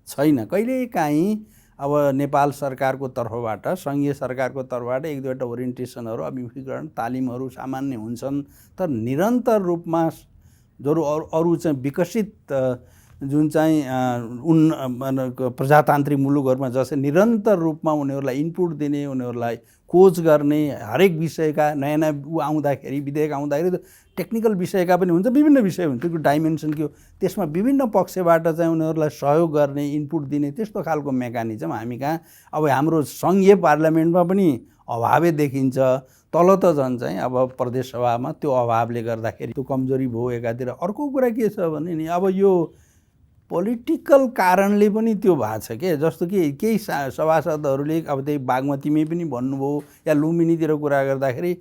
छैन। कहिलेकाहीँ अब नेपाल सरकारको तर्फबाट, सङ्घीय सरकारको तर्फबाट एक दुईवटा ओरिएन्टेसनहरू, अभिमुखीकरण तालिमहरू सामान्य हुन्छन्, तर निरन्तर रूपमा जो अरू चाहिँ विकसित जुन चाहिँ प्रजातान्त्रिक मुलुकहरूमा जस्तै निरन्तर रूपमा उनीहरूलाई इनपुट दिने, उनीहरूलाई खोज गर्ने, हरेक विषयका नयाँ नयाँ आउँदाखेरि, विधेयक आउँदाखेरि टेक्निकल विषयका पनि हुन्छ, विभिन्न विषय हुन्छ, त्यो डाइमेन्सन के हो, त्यसमा विभिन्न पक्षबाट चाहिँ उनीहरूलाई सहयोग गर्ने, इनपुट दिने, त्यस्तो खालको मेकानिजम हामी कहाँ अब हाम्रो सङ्घीय पार्लियामेन्टमा पनि अभावै देखिन्छ। तल त झन् चाहिँ अब प्रदेश सभामा त्यो अभावले गर्दाखेरि त्यो कमजोरी भयो एकातिर। अर्को कुरा के छ भने नि अब यो पोलिटिकल कारणले पनि त्यो भएको छ के, जस्तो कि केही सभासदहरूले अब त्यही बागमतीमै पनि भन्नुभयो या लुम्बिनीतिर कुरा गर्दाखेरि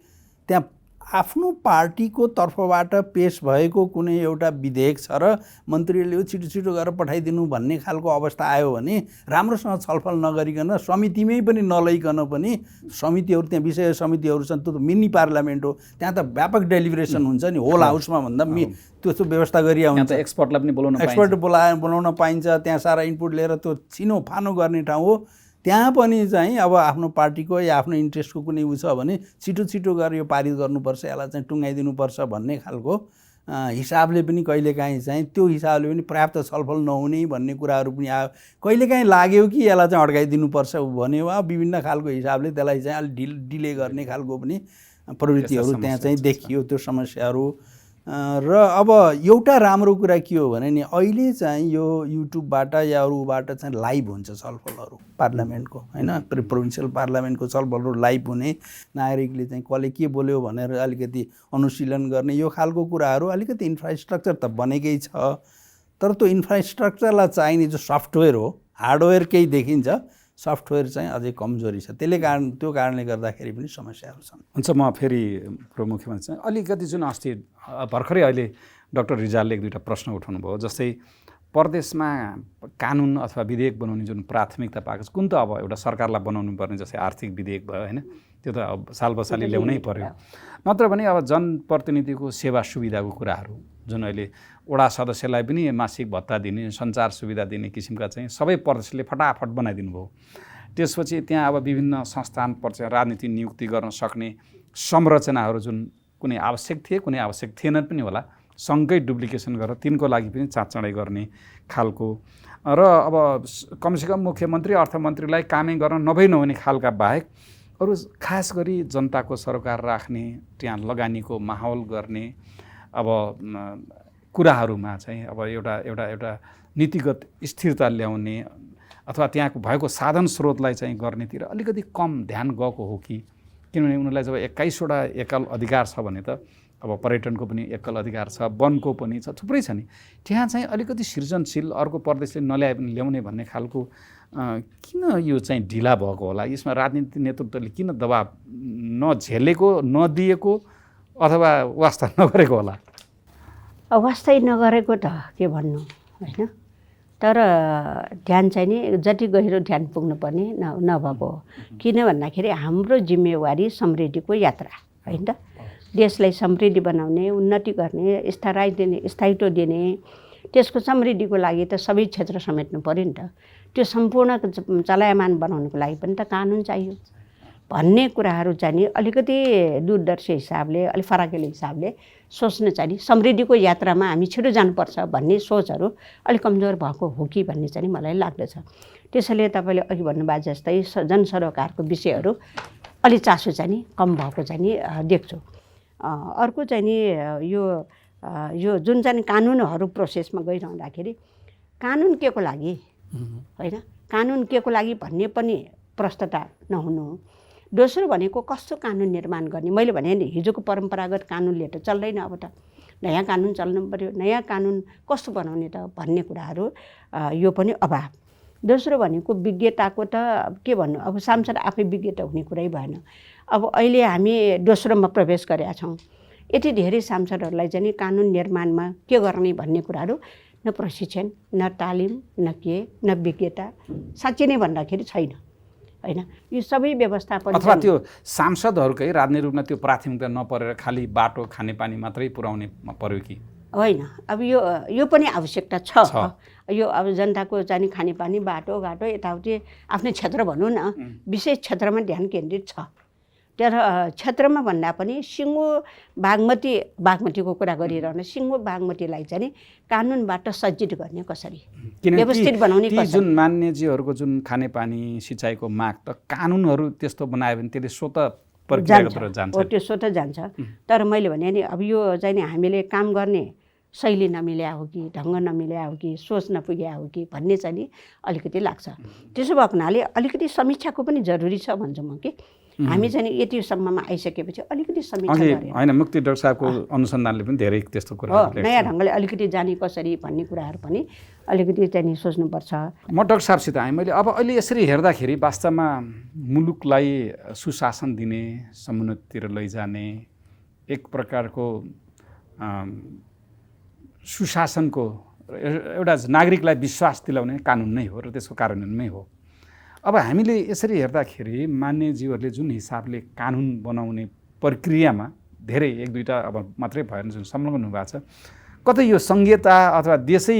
त्यहाँ आफ्नो पार्टीको तर्फबाट पेश भएको कुनै एउटा विधेयक छ र मन्त्रीले छिटो छिटो गरेर पठाइदिनु भन्ने खालको अवस्था आयो भने राम्रोसँग छलफल नगरिकन, समितिमै पनि नलैकन पनि, समितिहरू त्यहाँ विषय समितिहरू छन्, त्यो त मिनी पार्लियामेन्ट हो, त्यहाँ त व्यापक डेलिभरेसन हुन्छ नि, होल हाउसमा भन्दा त्यस्तो व्यवस्था गरिया हुन्छ। एक्सपर्टलाई पनि बोलाउन पाइन्छ, त्यहाँ सारा इनपुट लिएर त्यो छिनोफानो गर्ने ठाउँ हो। त्यहाँ पनि चाहिँ अब आफ्नो पार्टीको या आफ्नो इन्ट्रेस्टको कुनै उ छ भने छिटो छिटो गरेर यो पारित गर्नुपर्छ, यसलाई चाहिँ टुङ्गाइदिनुपर्छ भन्ने खालको हिसाबले पनि कहिलेकाहीँ चाहिँ त्यो हिसाबले पनि पर्याप्त छलफल नहुने भन्ने कुराहरू पनि आयो। कहिलेकाहीँ लाग्यो कि यसलाई चाहिँ अड्काइदिनुपर्छ भन्ने वा विभिन्न खालको हिसाबले त्यसलाई चाहिँ अलिक डिले गर्ने खालको पनि प्रवृत्तिहरू त्यहाँ चाहिँ देखियो, त्यो समस्याहरू। र अब एउटा राम्रो कुरा के हो भने नि अहिले चाहिँ यो युट्युबबाट या अरूबाट चाहिँ लाइभ हुन्छ छलफलहरू पार्लियामेन्टको, होइन, प्रोभिन्सियल पार्लियामेन्टको छलफलहरू लाइभ हुने, नागरिकले चाहिँ कसले के बोल्यो भनेर अलिकति अनुशीलन गर्ने, यो खालको कुराहरू अलिकति इन्फ्रास्ट्रक्चर त बनेकै छ, तर त्यो इन्फ्रास्ट्रक्चरलाई चाहिने जो सफ्टवेयर हो, हार्डवेयर केही देखिन्छ, सफ्टवेयर चाहिँ अझै कमजोरी छ, त्यो कारणले गर्दाखेरि पनि समस्याहरू छन्। हुन्छ, म फेरि मुख्यमन्त्री चाहिँ अलिकति जुन अस्ति भर्खरै अहिले डाक्टर रिजालले एक दुईवटा प्रश्न उठाउनु भयो, जस्तै प्रदेशमा कानुन अथवा विधेयक बनाउने जुन प्राथमिकता पाएको छ, कुन त अब एउटा सरकारलाई बनाउनु पर्ने, जस्तै आर्थिक विधेयक भयो, होइन, त्यो त अब सालबसाली ल्याउनै पर्यो, नत्र भने अब जनप्रतिनिधिको सेवा सुविधाको कुराहरू जुन अहिले वडा सदस्यलाई पनि मासिक भत्ता दिने, सञ्चार सुविधा दिने किसिमका चाहिँ सबै प्रदेशले फटाफट बनाइदिनु भयो। त्यसपछि त्यहाँ अब विभिन्न संस्थान राजनीति नियुक्ति गर्न सक्ने संरचनाहरू जुन कुनै आवश्यक थिए, कुनै आवश्यक थिएनन् पनि होला, सँगै डुप्लिकेसन गरेर तिनको लागि पनि चाँचडै गर्ने खालको, र अब कमसेकम मुख्यमन्त्री अर्थमन्त्रीलाई कामै गर्न नहुने खालका बाहेक अरू खास गरी जनताको सरोकार राख्ने, त्यहाँ लगानीको माहौल गर्ने अब कुराहरूमा चाहिँ अब एउटा नीतिगत स्थिरता ल्याउने अथवा त्यहाँको भएको साधन स्रोतलाई चाहिँ गर्नेतिर अलिकति कम ध्यान गएको हो कि? किनभने उनीहरूलाई जब 21वटा एकल अधिकार छ भने त अब पर्यटनको पनि एकल अधिकार छ, वनको पनि छ, थुप्रै छ नि, त्यहाँ चाहिँ अलिकति सृजनशील अर्को प्रदेशले ल्याउने भन्ने खालको किन यो चाहिँ ढिला भएको होला? यसमा राजनीतिक नेतृत्वले किन दबाब नझेलेको, नदिएको अथवा वास्ता नगरेको होला? वास्तै नगरेको त के भन्नु, होइन, तर ध्यान चाहिँ नि जति गहिरो ध्यान पुग्नुपर्ने नभएको हो। किन भन्दाखेरि हाम्रो जिम्मेवारी समृद्धिको यात्रा होइन त, देशलाई समृद्धि बनाउने, उन्नति गर्ने, स्थायित्व दिने, त्यसको समृद्धिको लागि त सबै क्षेत्र समेट्नु पऱ्यो नि त। त्यो सम्पूर्ण चलायमान बनाउनुको लागि पनि त कानुन चाहियो भन्ने कुराहरू चाहिँ नि अलिकति दूरदर्शी हिसाबले, अलिक फराकिलो हिसाबले सोच्न चाहिँ नि समृद्धिको यात्रामा हामी छिटो जानुपर्छ भन्ने सोचहरू अलिक कमजोर भएको हो कि भन्ने चाहिँ मलाई लाग्दछ। त्यसैले तपाईँले अघि भन्नुभएको जस्तै जनसरोकारको विषयहरू अलि चासो चाहिँ नि कम भएको चाहिँ नि देख्छु। अर्को चाहिँ नि यो जुन चाहिँ कानुनहरू प्रोसेसमा गइरहँदाखेरि कानुन के को लागि, होइन, कानुन के को लागि भन्ने पनि प्रष्टता नहुनु। दोस्रो भनेको कस्तो कानुन निर्माण गर्ने, मैले भने नि हिजोको परम्परागत कानुनले त चल्दैन, अब त नयाँ कानुन चल्नु पऱ्यो, नयाँ कानुन कस्तो बनाउने त भन्ने कुराहरू यो पनि अभाव। दोस्रो भनेको विज्ञताको त के भन्नु, अब सांसद आफै विज्ञता हुने कुरै भएन। अब अहिले हामी दोस्रोमा प्रवेश गरेका छौँ, यति धेरै सांसदहरूलाई चाहिँ कानुन निर्माणमा के गर्ने भन्ने कुराहरू न प्रशिक्षण न तालिम न के न विज्ञता साँच्चै नै भन्दाखेरि छैन होइन। यो सबै व्यवस्थापन अथवा त्यो सांसदहरूकै राजनीतिक रूपमा त्यो प्राथमिकता नपरेर खालि बाटो खानेपानी मात्रै पुर्याउने पर्यो कि होइन। अब यो पनि आवश्यकता छ। यो अब जनताको चाहिँ खानेपानी बाटोघाटो यताउति आफ्नै क्षेत्र भनौँ न विशेष क्षेत्रमा ध्यान केन्द्रित छ। तर क्षेत्रमा भन्दा पनि सिङ्गो बागमतीको कुरा गरिरहन सिङ्गो बागमतीलाई चाहिँ कानुनबाट सज्जित गर्ने कसरी व्यवस्थित बनाउने कसरी। जुन मान्यजीहरूको जुन खानेपानी सिँचाइको माग त कानुनहरू त्यस्तो बनायो भने त्यसले स्वतः प्रक्रियागत जान्छ। त्यो स्वतः जान्छ। तर मैले भने नि अब यो चाहिँ हामीले काम गर्ने शैली नमिल्या हो कि ढङ्ग नमिल्या हो कि सोच नपुग्या हो कि भन्ने चाहिँ नि अलिकति लाग्छ। त्यसो भएको हुनाले अलिकति समीक्षाको पनि जरुरी छ भन्छु म कि हामी चाहिँ यतिसम्ममा आइसकेपछि अलिकति समीक्षा गरेर होइन। मुक्ति डाक्टर साहबको अनुसन्धानले पनि धेरै त्यस्तो कुरा नयाँ ढङ्गले अलिकति जाने कसरी भन्ने कुराहरू पनि अलिकति चाहिँ सोच्नुपर्छ। म डाक्टर साहबसित आएँ मैले। अब अहिले यसरी हेर्दाखेरि वास्तवमा मुलुकलाई सुशासन दिने समुन्नतितिर लैजाने एक प्रकारको सुशासनको एउटा नागरिकलाई विश्वास दिलाउने कानुन नै हो र त्यसको कार्यान्वयनमै हो। अब हामीले यसरी हेर्दाखेरि मान्यजीहरूले जुन हिसाबले कानुन बनाउने प्रक्रियामा धेरै एक दुईवटा अब मात्रै भएर जुन संलग्न हुनुभएको छ, कतै यो संहिता अथवा देशै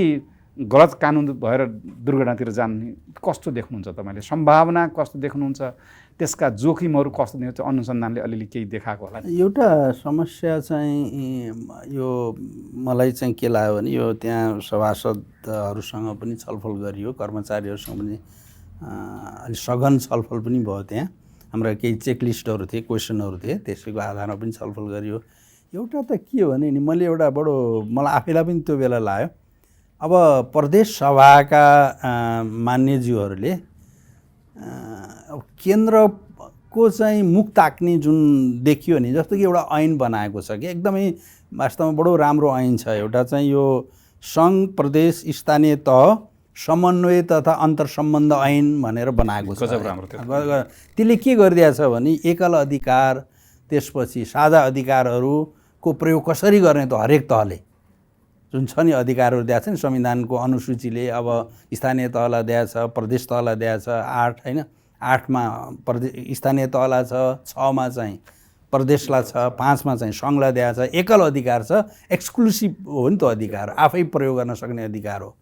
गलत कानुन भएर दुर्घटनातिर जाने कस्तो देख्नुहुन्छ तपाईँले? सम्भावना कस्तो देख्नुहुन्छ? त्यसका जोखिमहरू कस्तो देख्नुहुन्छ? अनुसन्धानले अलिअलि केही देखाएको होला? एउटा समस्या चाहिँ यो मलाई चाहिँ के लाग्यो भने यो त्यहाँ सभासदहरूसँग पनि छलफल गरियो, कर्मचारीहरूसँग पनि अलिक सघन छलफल पनि भयो। त्यहाँ हाम्रा केही चेकलिस्टहरू थिए, क्वेसनहरू थिए, त्यसैको आधारमा पनि छलफल गरियो। एउटा त के हो भने नि मैले एउटा मलाई आफैलाई पनि त्यो बेला लाग्यो, अब प्रदेश सभाका मान्यज्यूहरूले केन्द्रको चाहिँ मुख ताक्ने जुन देखियो नि, जस्तो कि एउटा ऐन बनाएको छ कि एकदमै वास्तवमा बडो राम्रो ऐन छ। एउटा चाहिँ यो सङ्घ प्रदेश स्थानीय तह समन्वय तथा अन्तर्सम्बन्ध ऐन भनेर बनाएको छ। त्यसले के गरिदिएको छ भने एकल अधिकार, त्यसपछि साझा अधिकारहरूको प्रयोग कसरी गर्ने त हरेक तहले जुन छ नि अधिकारहरू दिएको छ नि संविधानको अनुसूचीले। अब स्थानीय तहलाई दिएको छ, प्रदेश तहलाई दिएको छ 8 होइन, 8मा स्थानीय तहलाई छ, 6मा चाहिँ प्रदेशलाई छ, 5मा चाहिँ सङ्घलाई दिएको छ। एकल अधिकार छ, एक्सक्लुसिभ हो नि त अधिकार, आफै प्रयोग गर्न सक्ने अधिकार हो।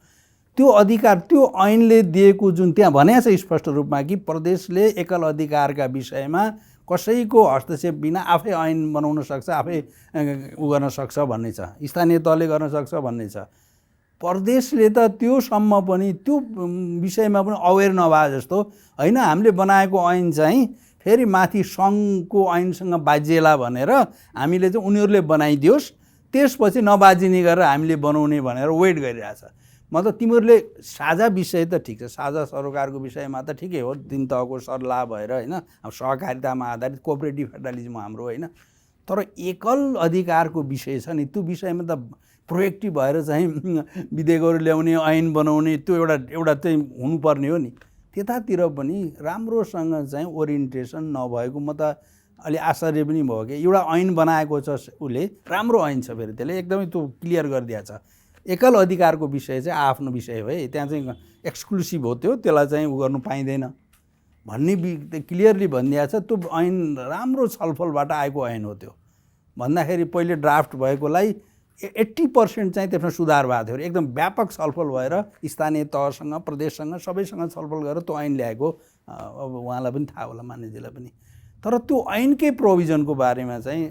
त्यो अधिकार त्यो ऐनले दिएको जुन त्यहाँ भनेको छ स्पष्ट रूपमा कि प्रदेशले एकल अधिकारका विषयमा कसैको हस्तक्षेप बिना आफै ऐन बनाउन सक्छ, आफै गर्न सक्छ भन्ने छ। स्थानीय तहले गर्न सक्छ भन्ने छ। प्रदेशले त त्योसम्म पनि त्यो विषयमा पनि अवेर नभए जस्तो होइन, हामीले बनाएको ऐन चाहिँ फेरि माथि सङ्घको ऐनसँग बाजिएला भनेर हामीले चाहिँ उनीहरूले बनाइदियोस्, त्यसपछि नबाजिने गरेर हामीले बनाउने भनेर वेट गरिरहेछ। मतलब तिमीहरूले साझा विषय त ठिक छ, साझा सरोकारको विषयमा त ठिकै हो, 3 तहको सल्लाह भएर होइन, अब सहकारितामा आधारित कोअपरेटिभ फेडरलिजम हाम्रो होइन। तर एकल अधिकारको विषय छ नि, त्यो विषयमा त प्रोएक्टिभ भएर चाहिँ विधेयकहरू ल्याउने, ऐन बनाउने त्यो एउटा चाहिँ हुनुपर्ने हो नि। त्यतातिर पनि राम्रोसँग चाहिँ ओरिएन्टेसन नभएको म त अलि आश्चर्य पनि भयो कि एउटा ऐन बनाएको छ उसले, राम्रो ऐन छ, फेरि त्यसले एकदमै त्यो क्लियर गरिदिएको छ। एकल अधिकारको विषय चाहिँ आफ्नो विषय हो है, त्यहाँ चाहिँ एक्सक्लुसिभ हो, त्यसलाई चाहिँ उ गर्नु पाइँदैन भन्ने क्लियरली भनिदिएको छ। त्यो ऐन राम्रो छलफलबाट आएको ऐन हो। त्यो भन्दाखेरि पहिले ड्राफ्ट भएकोलाई 80% चाहिँ त्यसमा सुधार भएको थियो। एकदम व्यापक छलफल भएर स्थानीय तहसँग, प्रदेशसँग सबैसँग छलफल गरेर त्यो ऐन ल्याएको। अब उहाँलाई पनि थाहा होला, मान्यजीलाई पनि। तर त्यो ऐनकै प्रोभिजनको बारेमा चाहिँ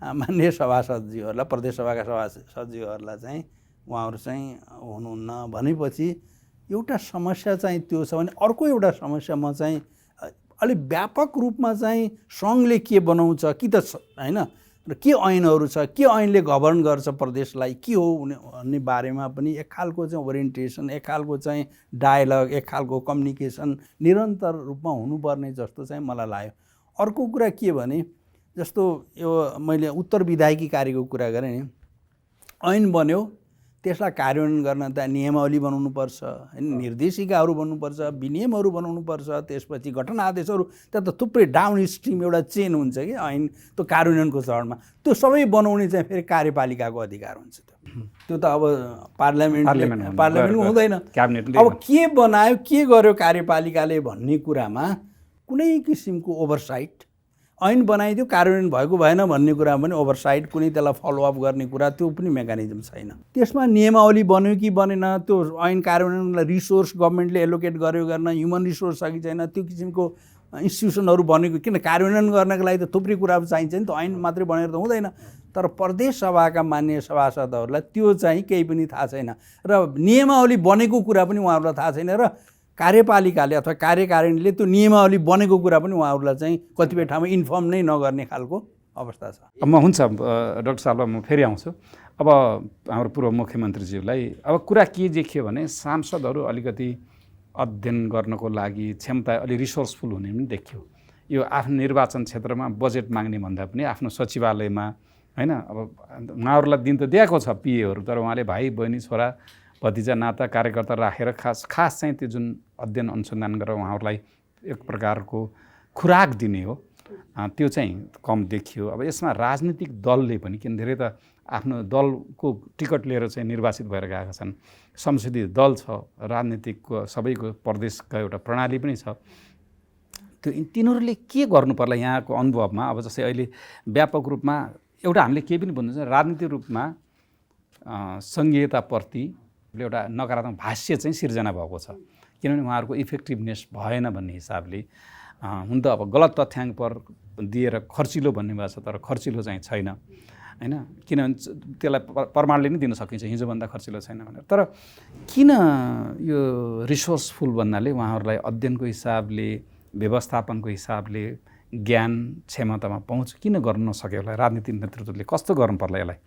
मान्य सभासदज्यूहरूलाई, प्रदेश सभाका सभासदज्यूहरूलाई चाहिँ उहाँहरू चाहिँ हुनुहुन्न भनेपछि एउटा समस्या चाहिँ त्यो छ भने अर्को एउटा समस्या म चाहिँ अलिक व्यापक रूपमा चाहिँ सङ्घले के बनाउँछ कि त होइन, र के ऐनहरू छ, के ऐनले गभर्न गर्छ प्रदेशलाई, के हो भन्ने बारेमा पनि एक खालको चाहिँ ओरिएन्टेसन, एक खालको चाहिँ डायलग, एक खालको कम्युनिकेसन निरन्तर रूपमा हुनुपर्ने जस्तो चाहिँ मलाई लाग्यो। अर्को कुरा के भने जस्तो यो मैले उत्तर विधायकी कार्यको कुरा गरेँ नि, ऐन बन्यो, त्यसलाई कार्यान्वयन गर्न त नियमावली बनाउनुपर्छ होइन, निर्देशिकाहरू बनाउनुपर्छ, विनियमहरू बनाउनुपर्छ, त्यसपछि घटना आदेशहरू। त्यहाँ त थुप्रै डाउन स्ट्रिम एउटा चेन हुन्छ कि ऐन त्यो कार्यान्वयनको चरणमा। त्यो सबै बनाउने चाहिँ फेरि कार्यपालिकाको अधिकार हुन्छ। त्यो त अब पार्लियामेन्टमा हुँदैन। अब के बनायो के गर्यो कार्यपालिकाले भन्ने कुरामा कुनै किसिमको ओभरसाइट, ऐन बनाइदियो कार्यान्वयन भएको भएन भन्ने कुरा पनि ओभरसाइट, कुनै त्यसलाई फलोअप गर्ने कुरा त्यो पनि मेकानिजम छैन। त्यसमा नियमावली बन्यो कि बनेन, त्यो ऐन कार्यान्वयनलाई रिसोर्स गभर्मेन्टले एलोकेट गर्यो गर्न, ह्युमन रिसोर्स छ कि छैन, त्यो किसिमको इन्स्टिट्युसनहरू बनेको। किन कार्यान्वयन गर्नको लागि त थुप्रै कुराहरू चाहिन्छ नि त, ऐन मात्रै बनेर त हुँदैन। तर प्रदेश सभाका मान्य सभासदहरूलाई त्यो चाहिँ केही पनि थाहा छैन र नियमावली बनेको कुरा पनि उहाँहरूलाई थाहा छैन र कार्यपालिकाले अथवा कार्यकारिणीले त्यो नियमावली बनेको कुरा पनि उहाँहरूलाई चाहिँ कतिपय ठाउँमा इन्फर्म नै नगर्ने खालको अवस्था छ। म हुन्छ डाक्टर साहब, म फेरि आउँछु। अब हाम्रो पूर्व मुख्यमन्त्रीज्यूलाई अब कुरा के देखियो भने सांसदहरू अलिकति अध्ययन गर्नको लागि क्षमता अलि रिसोर्सफुल हुने पनि देखियो। यो आफ्नो निर्वाचन क्षेत्रमा बजेट माग्ने भन्दा पनि आफ्नो सचिवालयमा होइन, अब उहाँहरूलाई दिन त दिएको छ पिएहरू, तर उहाँले भाइ बहिनी छोरा भतिजा नाता कार्यकर्ता राखेर खास चाहिँ त्यो जुन अध्ययन अनुसन्धान गरेर उहाँहरूलाई एक प्रकारको खुराक दिने हो त्यो चाहिँ कम देखियो। अब यसमा राजनीतिक दलले पनि, किन धेरै त आफ्नो दलको टिकट लिएर चाहिँ निर्वाचित भएर गएका छन्, संसदीय दल छ, राजनीतिकको सबैको प्रदेशका एउटा प्रणाली पनि छ। त्यो तिनीहरूले के गर्नु पर्ला यहाँको अनुभवमा? अब जस्तै अहिले व्यापक रूपमा एउटा हामीले केही पनि भन्दैछ, राजनीतिक रूपमा सङ्घीयताप्रति एउटा नकारात्मक भाष्य चाहिँ सिर्जना भएको छ, किनभने उहाँहरूको इफेक्टिभनेस भएन भन्ने हिसाबले। हुन त अब गलत तथ्याङ्क पर दिएर खर्चिलो भन्ने भएको छ, तर खर्चिलो चाहिँ छैन होइन, किनभने त्यसलाई प्रमाणले नै दिन सकिन्छ हिजोभन्दा खर्चिलो छैन भनेर। तर किन यो रिसोर्सफुल भन्नाले उहाँहरूलाई अध्ययनको हिसाबले, व्यवस्थापनको हिसाबले, ज्ञान क्षमतामा पहुँच किन गर्न नसक्यो होला? राजनीतिक नेतृत्वले कस्तो गर्नु पर्ला? यसलाई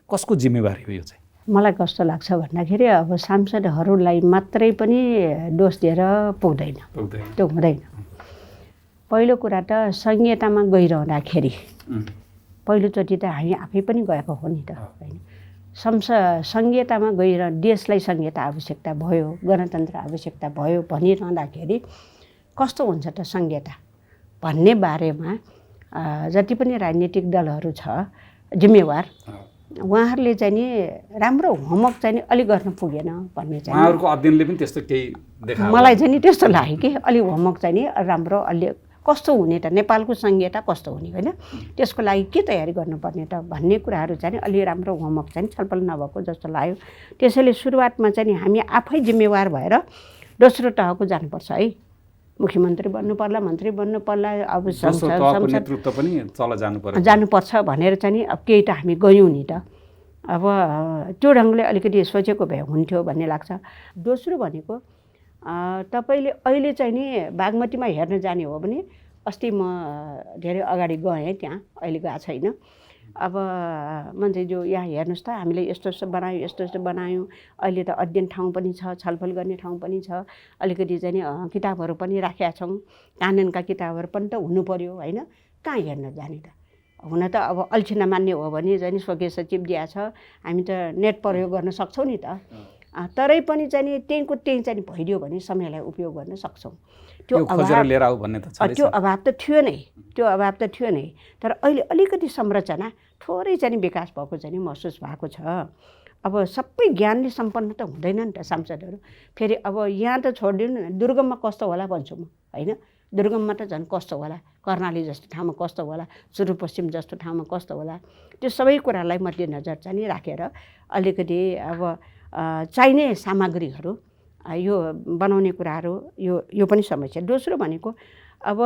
कसको जिम्मेवारी हो यो चाहिँ? मलाई कस्तो लाग्छ भन्दाखेरि अब सांसदहरूलाई मात्रै पनि दोष दिएर पुग्दैन, त्यो हुँदैन। पहिलो कुरा त संहितामा गइरहँदाखेरि पहिलोचोटि त हामी आफै पनि गएको हो नि त होइन। संहितामा गएर देशलाई संहिता आवश्यकता भयो, गणतन्त्र आवश्यकता भयो भनिरहँदाखेरि कस्तो हुन्छ त संहिता भन्ने बारेमा जति पनि राजनीतिक दलहरू छ जिम्मेवार, उहाँहरूले चाहिँ नि राम्रो होमवर्क चाहिँ नि अलिक गर्न पुगेन भन्ने चाहिँ उहाँहरूको अध्ययनले पनि त्यस्तो केही देखायो। मलाई चाहिँ नि त्यस्तो लाग्यो कि अलिक होमवर्क चाहिँ नि राम्रो अलि कस्तो हुने त, नेपालको संहिता कस्तो हुने होइन, त्यसको लागि के तयारी गर्नुपर्ने त भन्ने कुराहरू चाहिँ अलि राम्रो होमवर्क चाहिँ छलफल नभएको जस्तो लाग्यो। त्यसैले सुरुवातमा चाहिँ नि हामी आफै जिम्मेवार भएर दोस्रो तहको जानुपर्छ है, मुख्यमन्त्री बन्नु पर्ला, मन्त्री बन्नु पर्ला, अब नेतृत्व पनि तल जानुपर्छ भनेर चाहिँ नि अब केही त हामी गयौँ नि त। अब त्यो ढङ्गले अलिकति सोचेको भए हुन्थ्यो भन्ने लाग्छ। दोस्रो भनेको तपाईँले अहिले चाहिँ नि बागमतीमा हेर्न जाने हो भने, अस्ति म धेरै अगाडि गएँ त्यहाँ, अहिले गएको छैन। अब मन्त्रीज्यू यहाँ हेर्नुहोस् त, हामीले यस्तो यस्तो बनायौँ, यस्तो यस्तो बनायौँ, अहिले त अध्ययन ठाउँ पनि छ, छलफल गर्ने ठाउँ पनि छ, अलिकति चाहिँ नि किताबहरू पनि राखेका छौँ, कानुनका किताबहरू पनि त हुनु पऱ्यो होइन, कहाँ हेर्न जाने त? हुन त अब अल्छी नमान्ने हो भने चाहिँ नि स्वकीय सचिव दिया छ, हामी त नेट प्रयोग गर्न सक्छौँ नि त। तरै पनि चाहिँ नि त्यहीँको त्यहीँ चाहिँ भइदियो भने समयलाई उपयोग गर्न सक्छौँ। त्यो अभाव त थियो नै, त्यो अभाव त थियो नै। तर अहिले अलिकति संरचना थोरै चाहिँ विकास भएको चाहिँ महसुस भएको छ। अब सबै ज्ञानले सम्पन्न त हुँदैन नि त सांसदहरू। फेरि अब यहाँ त छोडिदिनु, दुर्गममा कस्तो होला भन्छु म होइन, दुर्गममा त झन् कस्तो होला, कर्णाली जस्तो ठाउँमा कस्तो होला, सुदूरपश्चिम जस्तो ठाउँमा कस्तो होला, त्यो सबै कुरालाई मध्यनजर चाहिँ राखेर अलिकति अब चाहिने सामग्रीहरू यो बनाउने कुराहरू यो पनि समस्या। दोस्रो भनेको अब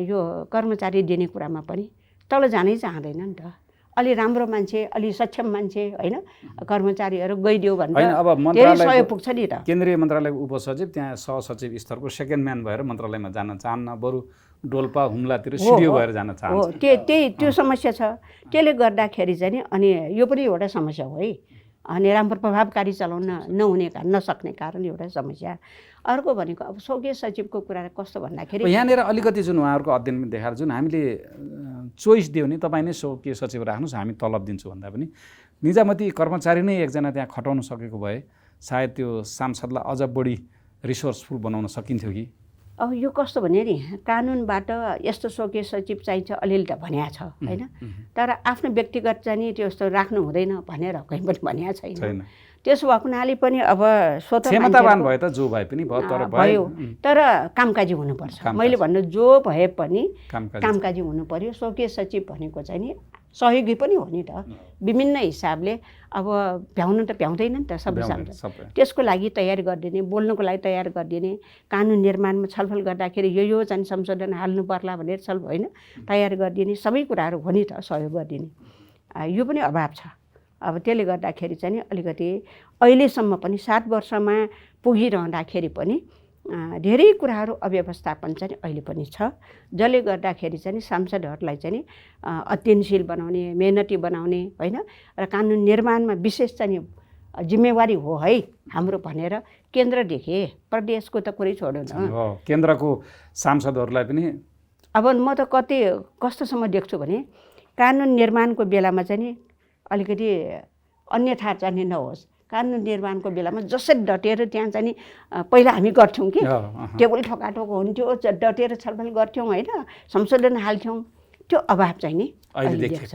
यो कर्मचारी दिने कुरामा पनि तल जानै चाहँदैन नि त। अलि राम्रो मान्छे, अलि सक्षम मान्छे होइन, कर्मचारीहरू गइदियो भने अब धेरै सहयोग पुग्छ नि त। केन्द्रीय मन्त्रालयको उपसचिव त्यहाँ सहसचिव स्तरको सेकेन्ड म्यान भएर मन्त्रालयमा जान चाहन्न, बरु डोल्पा हुम्लातिर सिडिओ भएर जान चाहन्छ। त्यो समस्या छ। त्यसले गर्दाखेरि चाहिँ नि अनि यो पनि एउटा समस्या हो है, अनि राम्रो प्रभावकारी चलाउन नसक्ने कारण एउटा समस्या। अर्को भनेको अब स्वकीय सचिवको कुरा कस्तो भन्दाखेरि यहाँनिर अलिकति जुन उहाँहरूको अध्ययन देखाएर जुन हामीले चोइस दियो नि, तपाईँ नै स्वकीय सचिव राख्नुहोस् हामी तलब दिन्छु भन्दा पनि निजामती कर्मचारी नै एकजना त्यहाँ खटाउन सकेको भए सायद त्यो सांसदलाई अझ बढी रिसोर्सफुल बनाउन सकिन्थ्यो कि? अब यो कस्तो भने नि कानुनबाट यस्तो स्वकीय सचिव चाहिन्छ अलिअलि त भनिएको छ होइन, तर आफ्नो व्यक्तिगत चाहिँ नि त्यो यस्तो राख्नु हुँदैन भनेर कहीँ पनि भनिएको छैन। त्यसो भएको हुनाले पनि अब स्वतः क्षमतावान भए त जो भए पनि भयो, तर भयो तर कामकाजी हुनुपर्छ। मैले भन्नु जो भए पनि कामकाजी हुनु पर्यो। स्वकीय सचिव भनेको चाहिँ नि सहयोगी पनि हो नि त, विभिन्न हिसाबले अब भ्याउनु त भ्याउँदैन नि त सबै सांसद। त्यसको लागि तयार गरिदिने, बोल्नको लागि तयार गरिदिने, कानुन निर्माणमा छलफल गर्दाखेरि यो चाहिँ संशोधन हाल्नु पर्ला भनेर छलफल होइन तयार गरिदिने, सबै कुराहरू हो नि त सहयोग गरिदिने। यो पनि अभाव छ। अब त्यसले गर्दाखेरि चाहिँ अलिकति अहिलेसम्म पनि 7 वर्षमा पुगिरहँदाखेरि पनि धेरै कुराहरू अव्यवस्थापन चाहिँ अहिले पनि छ, जसले गर्दाखेरि चाहिँ सांसदहरूलाई चाहिँ अध्ययनशील बनाउने, मेहनती बनाउने होइन र कानुन निर्माणमा विशेष चाहिँ जिम्मेवारी हो है हाम्रो भनेर केन्द्रदेखि प्रदेशको त कुरै छोड्नु न, केन्द्रको सांसदहरूलाई पनि अब म त कस्तोसम्म देख्छु भने कानुन निर्माणको बेलामा चाहिँ अलिकति अन्यथा चाहिँ नहोस्। कानुन निर्माणको बेलामा जसरी डटेर त्यहाँ चाहिँ पहिला हामी गर्थ्यौँ कि टेबल ठोकाठोक हुन्थ्यो, डटेर छलफल गर्थ्यौँ होइन, संशोधन हाल्थ्यौँ, त्यो अभाव चाहिँ नि अहिले देख्छ।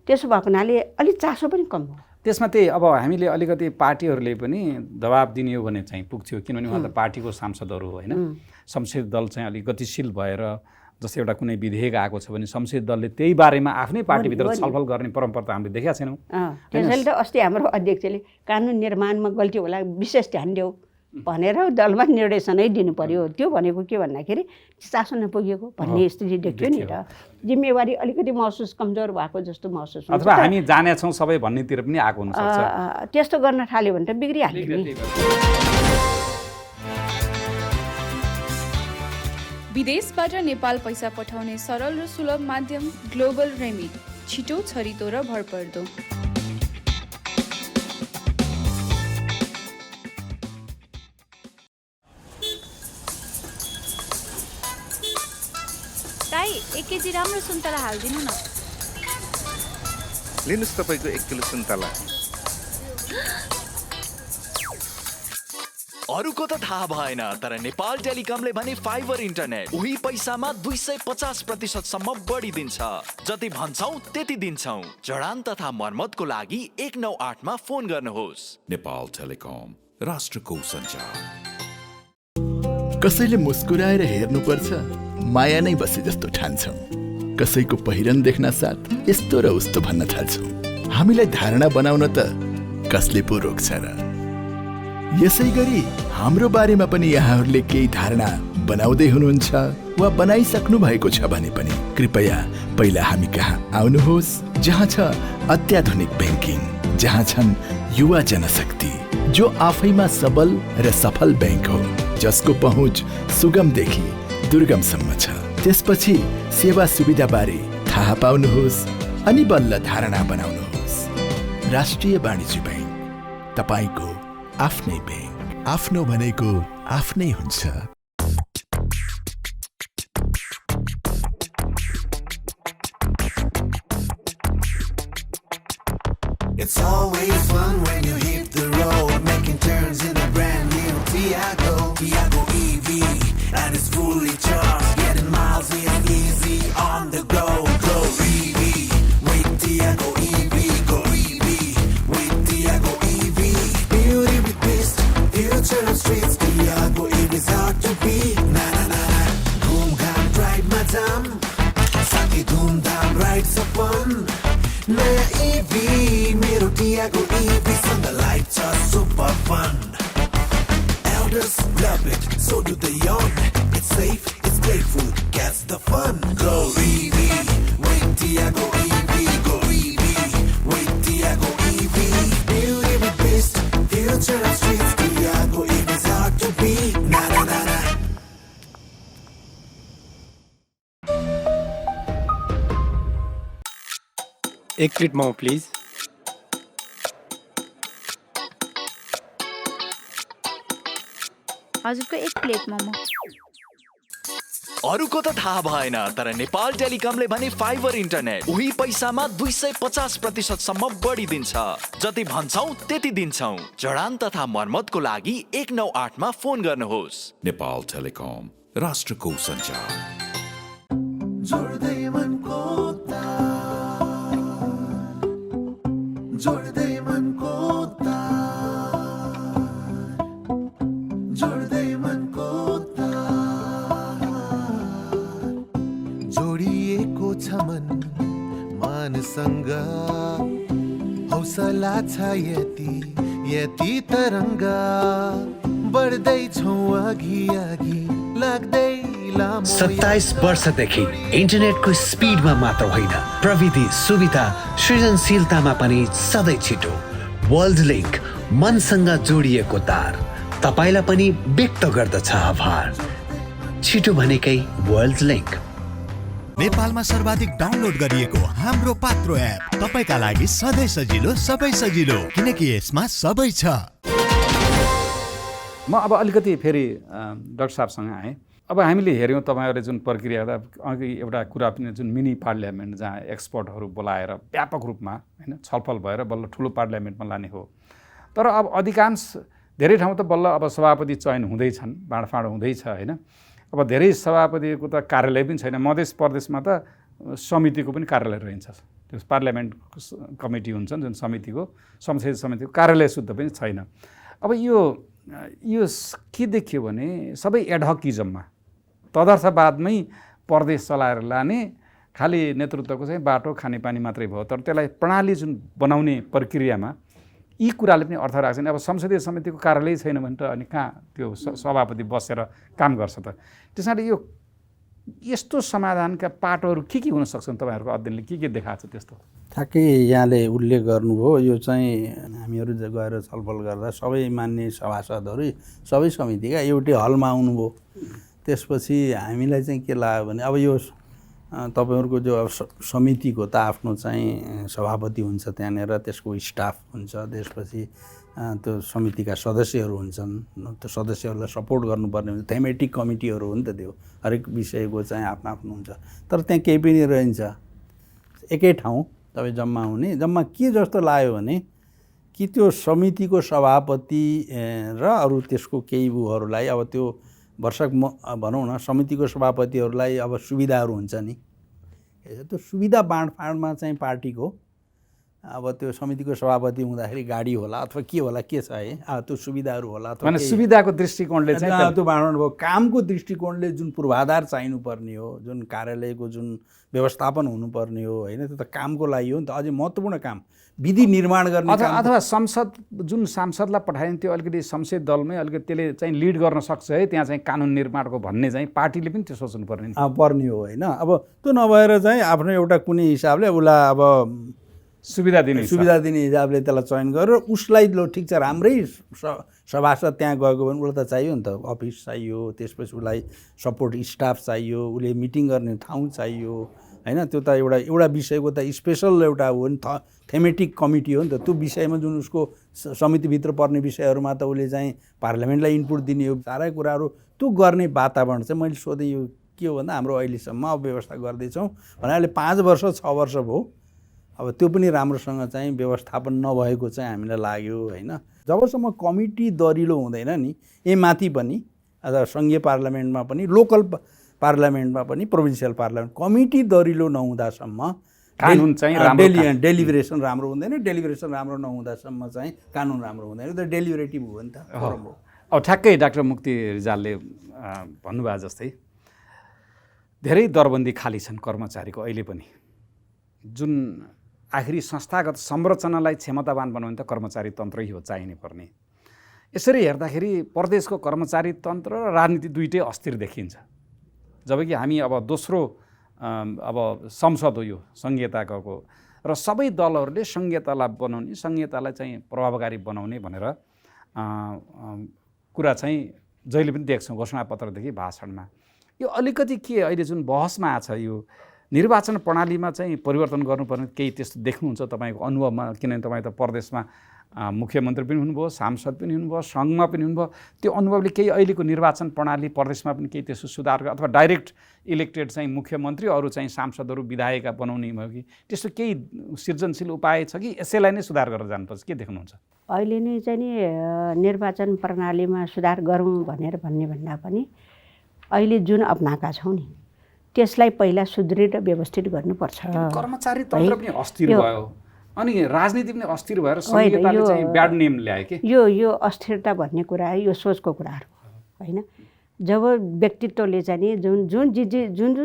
त्यसो भएको हुनाले अलिक चासो पनि कम हो त्यसमा। त्यही अब हामीले अलिकति पार्टीहरूले पनि दबाब दिने हो भने चाहिँ पुग्थ्यो, किनभने उहाँ त पार्टीको सांसदहरू होइन। संसदीय दल चाहिँ अलिक गतिशील भएर जस्तै एउटा कुनै विधेयक आएको छ भने संसदीय दलले त्यही बारेमा आफ्नै पार्टीभित्र छलफल गर्ने परम्परा त हामीले देखेका छैनौँ। त्यसैले त अस्ति हाम्रो अध्यक्षले कानुन निर्माणमा गल्ती होला विशेष ध्यान देऊ भनेर दलमा निर्देशनै दिनु पर्यो। त्यो भनेको के भन्दाखेरि चासो नपुगेको भन्ने स्थिति देख्यो नि त, जिम्मेवारी अलिकति महसुस कमजोर भएको जस्तो महसुस हुन्छ। अथवा हामी जानेछौँ सबै भन्नेतिर पनि आएको हुनसक्छ। त्यस्तो गर्न थाल्यो भने त बिग्रिहाल्यो नि। विदेशबाट नेपाल पैसा पठाउने सरल र सुलभ माध्यम ग्लोबल रेमिट, छिटो, छरितो र भरपर्दो। दाइ 1 केजी राम्रो सुन्तला हालिदिनु न। लिनुस् तपाईको 1 किलो सुन्तला। अरूको त थाहा भएन, तर नेपाल टेलिकमले भने फाइबर इन्टरनेट उही पैसामा 250% सम्म बढी दिन्छ। जति भन्छौ त्यति दिन्छौ। जडान तथा मर्मतको लागि 198 मा फोन गर्नुहोस्। नेपाल टेलिकम, राष्ट्रको सञ्चार। कसैले मुस्कुराएर हेर्नुपर्छ, माया नै बसे जस्तो ठान्छौँ। कसैको पहिरन देख्न साथ यस्तो र उस्तो भन्न थाल्छौँ। हामीलाई धारणा बनाउन त कसले पो रोक्छ र? यसै गरी हाम्रो बारेमा पनि यहाँहरूले केही धारणा बनाउँदै हुनुहुन्छ वा बनाइसक्नु भएको छ भने पनि कृपया पहिला हामी कहाँ आउनुहोस्, जहाँ छ अत्याधुनिक ब्याङ्किङ, जहाँ छन् युवा जनशक्ति, जो आफैमा सबल र सफल ब्याङ्क हो, जसको पहुँच सुगमदेखि दुर्गमसम्म छ। त्यसपछि सेवा सुविधा बारे थाहा पाउनुहोस् अनि बल्ल धारणा बनाउनुहोस्। राष्ट्रिय वाणिज्य ब्याङ्क, तपाईको आफ्नै ब्याङ्क। आफ्नो भनेको आफ्नै हुन्छ। It's always fun when you hit the road, making turns in the brand new Tiago EV, and it's fully charged, getting miles is easy on the go. Go EV with Tiago EV, go EV with Tiago EV. Beauty with twist, future of streets. Tiago EV is hard to beat. Na na na na, boom gum drive madam, saki boom down rides upon. Naya EV, मेरो Tiago EV, and the lights are super fun. Elders love it, so do the young. It's safe, it's grateful, gets the fun. Go EV, with Tiago EV, go EV, with Tiago EV. Beauty with beast, future of streets. Tiago EV is hard to beat. Na na na na. एक प्लेट मोमो प्लिज। हजुरको 1 प्लेट मोमो। अरूको त थाहा भएन तर नेपाल टेलिकमले भने फाइबर इन्टरनेट उही पैसामा 250% सम्म बढी दिन्छ। जति भन्छौ त्यति दिन्छौ। जडान तथा मर्मतको लागि 198 मा फोन गर्नुहोस्। नेपाल टेलिकम, राष्ट्रको सञ्चार। जोड्दै मनको तार, जोड्दै मनको तार, जोड्दै मनको तार, जोडिएको छ मन मानसँग, हौसला छ यति यति तरङ्ग, बढ्दैछौ अघि अघि लाग्दै 27 वर्षदेखि इन्टरनेटको स्पिडमा मात्र होइन प्रविधि सुविधा सृजनशीलतामा पनि सधैँ छिटो। वर्ल्ड लिङ्क, मनसँग जोडिएको तार तपाईँलाई पनि व्यक्त गर्दछ आभार। छिटो भनेकै वर्ल्ड लिङ्क। नेपालमा सर्वाधिक डाउनलोड गरिएको हाम्रो पात्रो एप तपाईँका लागि सधैँ सजिलो, सबै सजिलो, किनकि यसमा सबै छ। म अब अलिकति फेरि डाक्टर साहबसँग आएँ। अब हामीले हेऱ्यौँ तपाईँहरूले जुन प्रक्रिया अघि एउटा कुरा पनि जुन मिनी पार्लियामेन्ट जहाँ एक्सपर्टहरू बोलाएर व्यापक रूपमा होइन छलफल भएर बल्ल ठुलो पार्लियामेन्टमा लाने हो। तर अब अधिकांश धेरै ठाउँ त बल्ल अब सभापति चयन हुँदैछन्, बाँडफाँड हुँदैछ होइन। अब धेरै सभापतिको त कार्यालय पनि छैन। मधेस प्रदेशमा त समितिको पनि कार्यालय रहन्छ। त्यो पार्लियामेन्ट कमिटी हुन्छन् जुन समितिको, संसदीय समितिको कार्यालय शुद्ध पनि छैन। अब यो के देखियो भने सबै एडहकिजममा तदर्थवादमै प्रदेश चलाएर लाने खालि नेतृत्वको चाहिँ बाटो खानेपानी मात्रै भयो। तर त्यसलाई प्रणाली जुन बनाउने प्रक्रियामा यी कुराले पनि अर्थ राख्छन्। अब संसदीय समितिको कार्यालय छैन भने त अनि कहाँ त्यो सभापति बसेर काम गर्छ त। त्यसैले यो यस्तो समाधानका पाटोहरू के हुन सक्छन्? तपाईँहरूको अध्ययनले के देखाएको छ त्यस्तो? ठ्याक्कै यहाँले उल्लेख गर्नुभयो। यो चाहिँ हामीहरू गएर छलफल गर्दा सबै मान्य सभासदहरू सबै समितिका एउटै हलमा आउनुभयो। त्यसपछि हामीलाई चाहिँ के लाग्यो भने अब यो तपाईँहरूको जो अब समितिको त आफ्नो चाहिँ सभापति हुन्छ, त्यहाँनिर त्यसको स्टाफ हुन्छ, त्यसपछि त्यो समितिका सदस्यहरू हुन्छन्, त्यो सदस्यहरूलाई सपोर्ट गर्नुपर्ने हुन्छ। थेमेटिक कमिटीहरू हो नि त, त्यो हरेक विषयको चाहिँ आफ्नो आफ्नो हुन्छ। तर त्यहाँ केही पनि रहन्छ एकै ठाउँ तपाईँ जम्मा हुने। जम्मा के जस्तो लाग्यो भने कि त्यो समितिको सभापति र अरू त्यसको केही उहरूलाई अब त्यो वर्षक भनौँ न समितिको सभापतिहरूलाई अब सुविधाहरू हुन्छ नि, त्यो सुविधा बाँडफाँडमा चाहिँ पार्टीको अब त्यो समितिको सभापति हुँदाखेरि गाडी होला अथवा के होला, के छ है, त्यो सुविधाहरू होला अथवा सुविधाको दृष्टिकोणले चाहिँ त्यो बाँडफाँड भयो। कामको दृष्टिकोणले जुन पूर्वाधार चाहिनुपर्ने हो, जुन कार्यालयको जुन व्यवस्थापन हुनुपर्ने हो होइन, त्यो त कामको लागि हो नि त। अझै महत्त्वपूर्ण काम विधि निर्माण गर्ने अथवा संसद जुन सांसदलाई पठाइन्छ त्यो अलिकति संसदीय दलमै अलिकति त्यसले चाहिँ लिड गर्न सक्छ है, त्यहाँ चाहिँ कानुन निर्माणको भन्ने चाहिँ पार्टीले पनि त्यो सोच्नुपर्ने पर्ने हो होइन। अब त्यो नभएर चाहिँ आफ्नो एउटा कुनै हिसाबले उसलाई अब सुविधा दिने हिसाबले त्यसलाई चयन गरेर उसलाई लो ठिक छ राम्रै सभासद त्यहाँ गएको भने उसलाई त चाहियो नि त, अफिस चाहियो, त्यसपछि उसलाई सपोर्ट स्टाफ चाहियो, उसले मिटिङ गर्ने ठाउँ चाहियो होइन। त्यो त एउटा विषयको त स्पेसल एउटा हो नि, थेमेटिक कमिटी हो नि त। त्यो विषयमा जुन उसको समितिभित्र पर्ने विषयहरूमा त उसले चाहिँ पार्लियामेन्टलाई इनपुट दिने हो, सारै कुराहरू त्यो गर्ने वातावरण चाहिँ मैले सोधेँ यो के हो भन्दा हाम्रो अहिलेसम्म अब व्यवस्था गर्दैछौँ भने अहिले 5 वर्ष 6 वर्ष भयो। अब त्यो पनि राम्रोसँग चाहिँ व्यवस्थापन नभएको चाहिँ हामीलाई लाग्यो होइन। जबसम्म कमिटी दरिलो हुँदैन नि, माथि पनि अथवा सङ्घीय पार्लियामेन्टमा पनि, लोकल पार्लियामेन्टमा पनि, प्रोभिन्सियल पार्लियामेन्ट कमिटी दरिलो नहुँदासम्म कानुन चाहिँ डेलिभरेसन राम्रो हुँदैन। डेलिभरेसन राम्रो नहुँदासम्म चाहिँ कानुन राम्रो हुँदैन। त्यो डेलिभरेटिभ हो नि त। अब ठ्याक्कै डाक्टर मुक्ति रिजालले भन्नुभयो जस्तै धेरै दरबन्दी खाली छन् कर्मचारीको अहिले पनि। जुन आखिरी संस्थागत संरचनालाई क्षमतावान बनाउने त कर्मचारी तन्त्रै हो चाहिने पर्ने। यसरी हेर्दाखेरि प्रदेशको कर्मचारी तन्त्र र राजनीति दुइटै अस्थिर देखिन्छ। जबकि हामी अब दोस्रो अब संसद हो यो सङ्घीयताको, र सबै दलहरूले सङ्घीयतालाई बनाउने, सङ्घीयतालाई चाहिँ प्रभावकारी बनाउने भनेर कुरा चाहिँ जहिले पनि देख्छौँ घोषणापत्रदेखि भाषणमा। यो अलिकति के अहिले जुन बहसमा आछ यो निर्वाचन प्रणालीमा चाहिँ परिवर्तन गर्नुपर्ने केही त्यस्तो देख्नुहुन्छ तपाईँको अनुभवमा? किनभने तपाईँ त प्रदेशमा मुख्यमन्त्री पनि हुनुभयो, सांसद पनि हुनुभयो, सङ्घमा पनि हुनुभयो। त्यो अनुभवले केही अहिलेको निर्वाचन प्रणाली प्रदेशमा पनि केही त्यसो सुधार अथवा डाइरेक्ट इलेक्टेड चाहिँ मुख्यमन्त्री अरू चाहिँ सांसदहरू विधायक बनाउने भयो कि त्यस्तो केही सृजनशील उपाय छ कि यसैलाई नै सुधार गरेर जानुपर्छ, के देख्नुहुन्छ? अहिले नै चाहिँ नि निर्वाचन प्रणालीमा सुधार गरौँ भन्ने भन्दा पनि अहिले जुन अपनाएका छौँ नि त्यसलाई पहिला सुदृढ र व्यवस्थित गर्नुपर्छ। कर्मचारी तन्त्र पनि अस्थिर भयो अनि राजनीति पनि अस्थिर भएर संहिताले चाहिँ ब्याड नेम ल्यायो के? यो अस्थिरता भन्ने कुरा यो सोचको कुराहरू होइन। जब व्यक्तित्वले चाहिँ नि जुन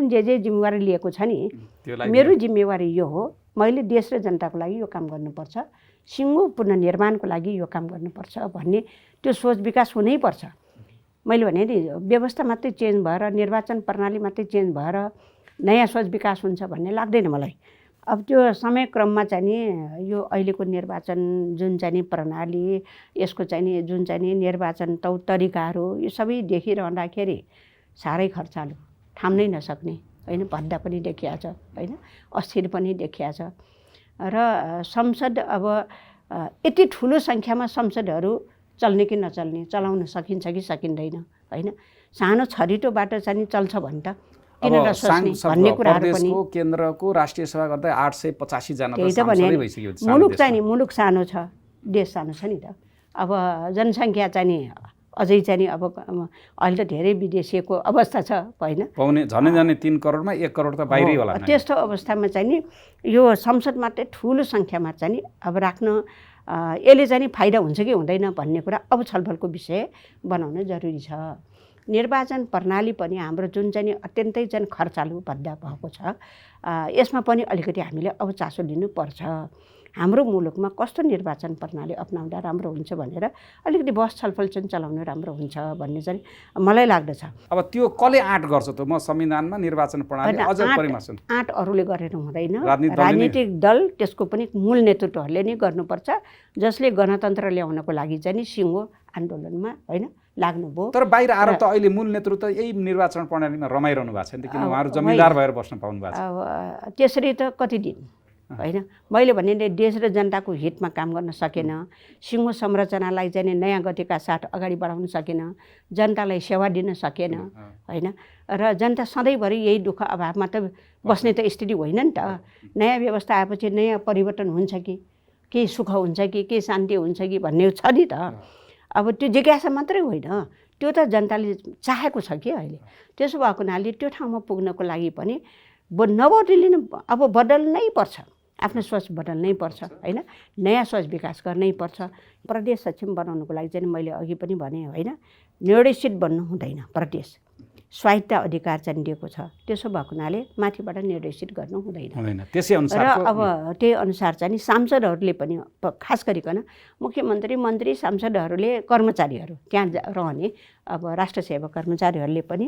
जे जिम्मेवारी लिएको छ नि मेरो जिम्मेवारी यो हो, मैले देश र जनताको लागि यो काम गर्नुपर्छ, सिङ्गो पुनर्निर्माणको लागि यो काम गर्नुपर्छ भन्ने त्यो सोच विकास हुनैपर्छ। मैले भने नि व्यवस्था मात्रै चेन्ज भएर निर्वाचन प्रणाली मात्रै चेन्ज भएर नयाँ सोच विकास हुन्छ भन्ने लाग्दैन मलाई। अब त्यो समयक्रममा चाहिँ नि यो अहिलेको निर्वाचन जुन चाहिँ नि प्रणाली यसको चाहिँ नि जुन चाहिँ नि निर्वाचन तरिकाहरू यो सबै देखिरहँदाखेरि साह्रै खर्चालु, थाम्नै नसक्ने होइन, भद्दा पनि देखिया छ होइन, अस्थिर पनि देखिया छ। र संसद अब यति ठुलो सङ्ख्यामा संसदहरू चल्ने कि नचल्ने, चलाउन सकिन्छ कि सकिँदैन होइन। सानो छरिटो बाटो चाहिँ चल्छ भने त किन नसोच्ने भन्ने कुराहरू पनि। केन्द्रको राष्ट्रिय सभा गर्दा 885 जना त्यही त भने मुलुक चाहिँ नि मुलुक सानो छ, देश सानो छ नि त। अब जनसङ्ख्या चाहिँ नि अझै चाहिँ नि अब अहिले त धेरै विदेशीको अवस्था छ होइन, पाउने झनै 3 करोडमा 1 करोड त बाहिरै होला। त्यस्तो अवस्थामा चाहिँ नि यो संसद मात्रै ठुलो सङ्ख्यामा चाहिँ नि अब राख्न यसले चाहिँ नि फाइदा हुन्छ कि हुँदैन भन्ने कुरा अब छलफलको विषय बनाउन जरुरी छ। निर्वाचन प्रणाली पनि हाम्रो जुन चाहिँ नि अत्यन्तै चाहिँ खर्चालु भद्दा भएको छ, यसमा पनि अलिकति हामीले अब चासो लिनुपर्छ। हाम्रो मुलुकमा कस्तो निर्वाचन प्रणाली अपनाउँदा राम्रो हुन्छ भनेर अलिकति बहस छलफल चाहिँ चलाउनु राम्रो हुन्छ भन्ने चाहिँ मलाई लाग्दछ। अब त्यो कसले आँट गर्छ त? म संविधानमा निर्वाचन प्रणाली अझ परिमार्जन आँट अरूले गरेर हुँदैन, राजनीतिक दल त्यसको पनि मूल नेतृत्वहरूले नै गर्नुपर्छ, जसले गणतन्त्र ल्याउनको लागि चाहिँ नि सिङ्गो आन्दोलनमा होइन लाग्नुभयो। तर बाहिर आएर त अहिले मूल नेतृत्व यही निर्वाचन प्रणालीमा रमाइरहनु भएको छ नि त, किन उहाँहरू जमिनदार भएर बस्न पाउनु भएको छ? त्यसरी त कति दिन होइन। मैले भने देश र जनताको हितमा काम गर्न सकेन, सिङ्गो संरचनालाई चाहिँ नयाँ गतिका साथ अगाडि बढाउन सकेन, जनतालाई सेवा दिन सकेन होइन। र जनता सधैँभरि यही दुःख अभावमा त बस्ने त स्थिति होइन नि त। नयाँ व्यवस्था आएपछि नयाँ परिवर्तन हुन्छ कि केही सुख हुन्छ कि केही शान्ति हुन्छ कि भन्ने छ नि त। अब त्यो जिज्ञासा मात्रै होइन, त्यो त जनताले चाहेको छ कि अहिले। त्यसो भएको हुनाले त्यो ठाउँमा पुग्नको लागि पनि नबदलिनु अब बदल्नै पर्छ, आफ्नो सोच बदल्नै पर्छ होइन, नयाँ सोच विकास गर्नै पर्छ। प्रदेश सक्षम बनाउनुको लागि चाहिँ मैले अघि पनि भने होइन, निर्देशित बन्नु हुँदैन, प्रदेश स्वायत्त अधिकार चाहिँ दिएको छ। त्यसो भएको हुनाले माथिबाट निर्देशित गर्नु हुँदैन। र अब त्यही अनुसार चाहिँ सांसदहरूले पनि खास गरिकन मुख्यमन्त्री मन्त्री सांसदहरूले कर्मचारीहरू त्यहाँ रहने अब राष्ट्र सेवा कर्मचारीहरूले पनि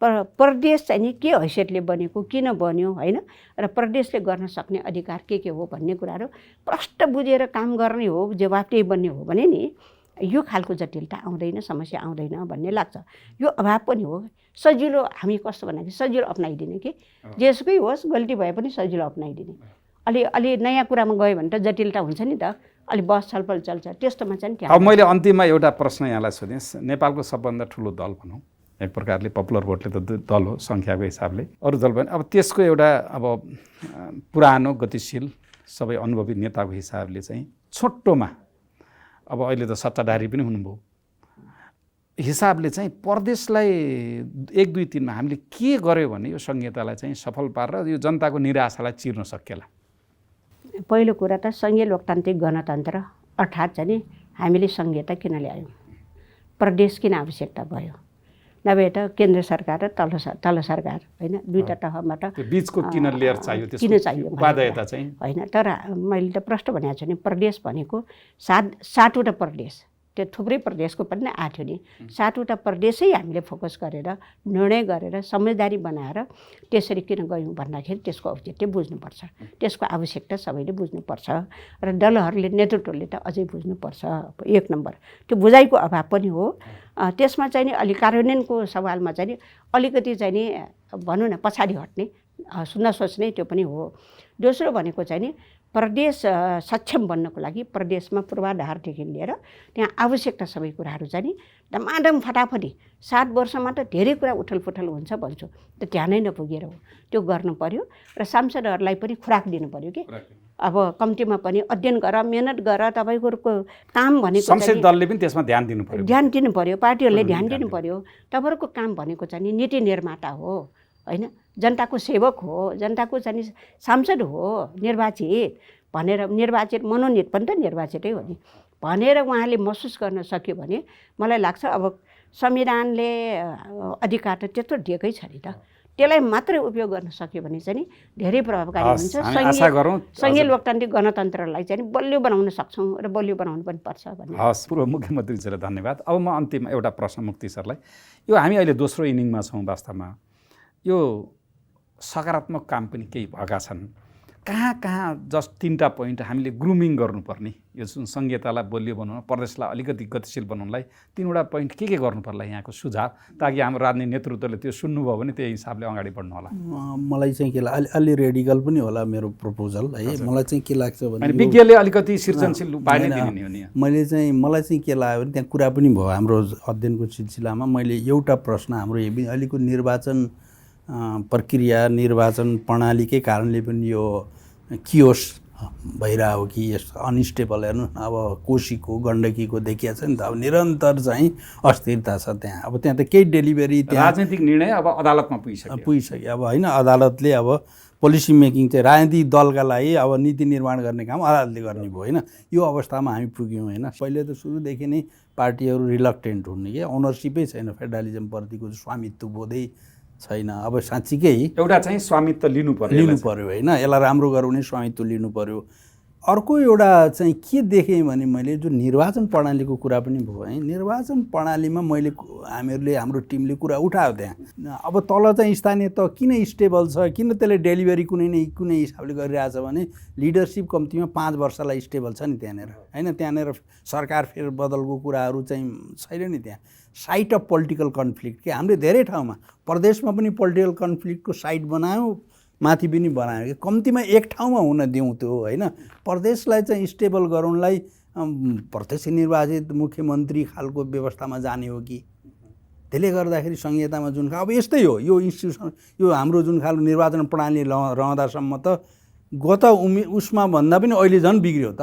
प्रदेश चाहिँ नि के हैसियतले बनेको, किन बन्यो होइन, र प्रदेशले गर्न सक्ने अधिकार के हो भन्ने कुराहरू प्रष्ट बुझेर काम गर्ने हो, जवाफदेही बन्ने हो भने नि यो खालको जटिलता आउँदैन, समस्या आउँदैन भन्ने लाग्छ। यो अभाव पनि हो। सजिलो हामी कस्तो भन्दाखेरि सजिलो अप्नाइदिने कि जेसुकै होस् गल्ती भए पनि सजिलो अप्नाइदिने। अलि नयाँ कुरामा गयो भने त जटिलता हुन्छ नि त, अलि बहस छलफल चल्छ, त्यस्तोमा चाहिँ क्या। अब मैले अन्तिममा एउटा प्रश्न यहाँलाई सोधेँ। नेपालको सबभन्दा ठुलो दल भनौँ, एक प्रकारले पपुलर भोटले त दल हो सङ्ख्याको हिसाबले, अरू दल पनि अब त्यसको एउटा अब पुरानो गतिशील सबै अनुभवी नेताको हिसाबले चाहिँ छोटोमा अब अहिले त सत्ताधारी पनि हुनुभयो हिसाबले चाहिँ प्रदेशलाई 1, 2, 3 मा हामीले के गर्यो भने यो संहितालाई चाहिँ सफल पारेर यो जनताको निराशालाई चिर्न सकिएला? पहिलो कुरा त सङ्घीय लोकतान्त्रिक गणतन्त्र अर्थात् चाहिँ हामीले संहिता किन ल्यायौँ, प्रदेश किन आवश्यकता भयो, नभए त केन्द्र सरकार र तल सरकार होइन, दुईवटा तहबाट बिचको किन लेयर चाहियो, किन चाहियो उपादेयता चाहिँ होइन। तर मैले त प्रश्न भनेको छु नि, प्रदेश भनेको 7वटा प्रदेश, त्यो थुप्रै प्रदेशको पनि आएको थियो नि, 7वटा प्रदेशै हामीले फोकस गरेर निर्णय गरेर समझदारी बनाएर त्यसरी किन गयौँ भन्दाखेरि त्यसको औचित्य बुझ्नुपर्छ, त्यसको आवश्यकता सबैले बुझ्नुपर्छ र दलहरूले नेतृत्वले त अझै बुझ्नुपर्छ। 1 नम्बर त्यो बुझाइको अभाव पनि हो। त्यसमा चाहिँ नि अलि कार्यान्वयनको सवालमा चाहिँ नि अलिकति चाहिँ नि भनौँ न पछाडि हट्ने नसोच्ने त्यो पनि हो। दोस्रो भनेको चाहिँ नि प्रदेश सक्षम बन्नको लागि प्रदेशमा पूर्वाधारदेखि लिएर त्यहाँ आवश्यकता सबै कुराहरू चाहिँ नि धमाधम फटाफटी 7 वर्षमा त धेरै कुरा उठलपुठल हुन्छ भन्छु, त त्यहाँ नै नपुगेर हो। त्यो गर्नु पर्यो र सांसदहरूलाई पनि खुराक दिनु पर्यो कि अब कम्तीमा पनि अध्ययन गर, मेहनत गर, तपाईँको काम भनेको संसदीय दलले पनि त्यसमा ध्यान दिनु पर्यो, पार्टीहरूले ध्यान दिनु पर्यो। तपाईँहरूको काम भनेको चाहिँ नि नीति निर्माता हो होइन, जनताको सेवक हो, जनताको चाहिँ सांसद हो, निर्वाचित भनेर, निर्वाचित मनोनित पनि त निर्वाचितै हो नि भनेर उहाँले महसुस गर्न सक्यो भने मलाई लाग्छ अब संविधानले अधिकार त त्यत्रो दिएकै छ नि त, त्यसलाई मात्रै उपयोग गर्न सक्यो भने चाहिँ नि धेरै प्रभावकारी हुन्छ। सङ्घीय लोकतान्त्रिक गणतन्त्रलाई चाहिँ बलियो बनाउन सक्छौँ र बलियो बनाउनु पनि पर्छ भन्ने। हस्, पूर्व मुख्यमन्त्रीजीलाई धन्यवाद। अब म अन्तिम एउटा प्रश्न मुक्ति सरलाई, यो हामी अहिले दोस्रो इनिङमा छौँ, वास्तवमा यो सकारात्मक काम पनि केही भएका छन्, कहाँ जस्ट 3टा पोइन्ट हामीले ग्रुमिङ गर्नुपर्ने, यो जुन संहितालाई बलियो बनाउन, प्रदेशलाई अलिकति गतिशील बनाउनलाई 3वटा पोइन्ट के गर्नु पर्ला यहाँको सुझाव, ताकि हाम्रो राजनीतिक नेतृत्वले त्यो सुन्नुभयो भने त्यही हिसाबले अगाडि बढ्नु होला। मलाई चाहिँ के लाग्छ, अलि रेडिकल पनि होला मेरो प्रपोजल है। मलाई चाहिँ के लाग्छ भने विज्ञले अलिकति सृजनशील उपाय नै दिने हो नि। मलाई चाहिँ के लाग्यो भने त्यहाँ कुरा पनि भयो हाम्रो अध्ययनको सिलसिलामा। मैले एउटा प्रश्न हाम्रो अहिलेको निर्वाचन प्रक्रिया, निर्वाचन प्रणालीकै कारणले पनि यो कियोस भइरहेको कि यस अनस्टेबल, हेर्नु अब कोशीको गण्डकीको देखिया छ नि त, अब निरन्तर चाहिँ अस्थिरता छ त्यहाँ। अब त्यहाँ त केही डेलिभरी, त्यहाँ राजनीतिक निर्णय अब अदालतमा पुगिसक्यो अब होइन, अदालतले अब पोलिसी मेकिङ चाहिँ राजनीतिक दलका लागि अब नीति निर्माण गर्ने काम अदालतले गर्ने भयो होइन। यो अवस्थामा हामी पुग्यौँ होइन। पहिले त सुरुदेखि नै पार्टीहरू रिलक्टेन्ट हुने कि ओनरसिपै छैन, फेडरलिजमप्रतिको स्वामित्व बोधै छैन। अब साँच्चीकै एउटा चाहिँ स्वामित्व लिनु पर्यो होइन, यसलाई राम्रो गराउने स्वामित्व लिनु पर्यो। अर्को एउटा चाहिँ के देखेँ भने मैले जो निर्वाचन प्रणालीको कुरा पनि भयो है, निर्वाचन प्रणालीमा मैले हामीहरूले, हाम्रो टिमले कुरा उठायो त्यहाँ। अब तल चाहिँ स्थानीय त किन स्टेबल छ, किन त्यसले डेलिभरी कुनै हिसाबले गरिरहेछ भने लिडरसिप कम्तीमा 5 वर्षलाई स्टेबल छ नि त्यहाँनिर होइन। त्यहाँनिर सरकार फेरबदलको कुराहरू चाहिँ छैन नि त्यहाँ। साइट अफ पोलिटिकल कन्फ्लिक्ट कि हामीले धेरै ठाउँमा प्रदेशमा पनि पोलिटिकल कन्फ्लिक्टको साइट बनायौँ, माथि पनि बनायो कि कम्तीमा एक ठाउँमा हुन दिउँ त्यो होइन। प्रदेशलाई चाहिँ स्टेबल गराउनलाई प्रत्यक्ष निर्वाचित मुख्यमन्त्री खालको व्यवस्थामा जाने हो कि, त्यसले गर्दाखेरि संहितामा जुन अब यस्तै हो यो इन्स्टिट्युसन, यो हाम्रो जुन खालको निर्वाचन प्रणाली रहँदासम्म त गत उसमा भन्दा पनि अहिले झन् बिग्रियो त।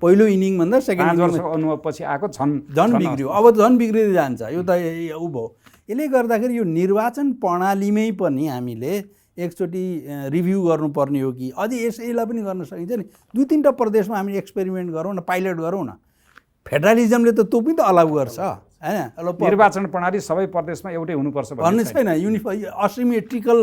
पहिलो इनिङभन्दा सेकेन्ड अनुभवपछि आएको झन् बिग्रियो, अब झन् बिग्रिँदै जान्छ। यो त ऊ भयो। यसले गर्दाखेरि यो निर्वाचन प्रणालीमै पनि हामीले एकचोटि रिभ्यू गर्नुपर्ने हो कि अझै यसैलाई पनि गर्न सकिन्छ नि। 2-3टा प्रदेशमा हामी एक्सपेरिमेन्ट गरौँ न, पाइलट गरौँ न। फेडरलिजमले त त्यो पनि त अलाउ गर्छ होइन। निर्वाचन प्रणाली सबै प्रदेशमा एउटै हुनुपर्छ भन्ने छैन। असिमेट्रिकल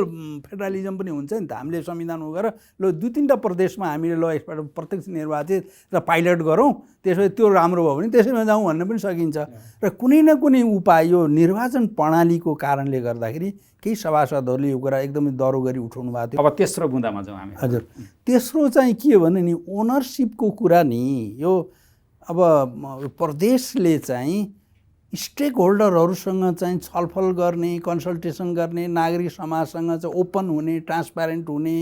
फेडरलिजम पनि हुन्छ नि त। हामीले संविधान गरेर ल 2-3टा प्रदेशमा हामीले ल यसबाट प्रत्यक्ष निर्वाचित र पाइलट गरौँ, त्यसपछि त्यो राम्रो भयो भने त्यसैमा जाउँ भन्न पनि सकिन्छ। र कुनै न कुनै उपाय यो निर्वाचन प्रणालीको कारणले गर्दाखेरि केही सभासदहरूले यो कुरा एकदमै दह्रो गरी उठाउनु भएको थियो। अब तेस्रो बुँदामा जाउँ हामी। हजुर, तेस्रो चाहिँ के भने नि ओनरसिपको कुरा नि, यो अब प्रदेशले चाहिँ स्टेक होल्डरहरूसँग चाहिँ छलफल गर्ने, कन्सल्टेसन गर्ने, नागरिक समाजसँग चाहिँ ओपन हुने, ट्रान्सप्यारेन्ट हुने,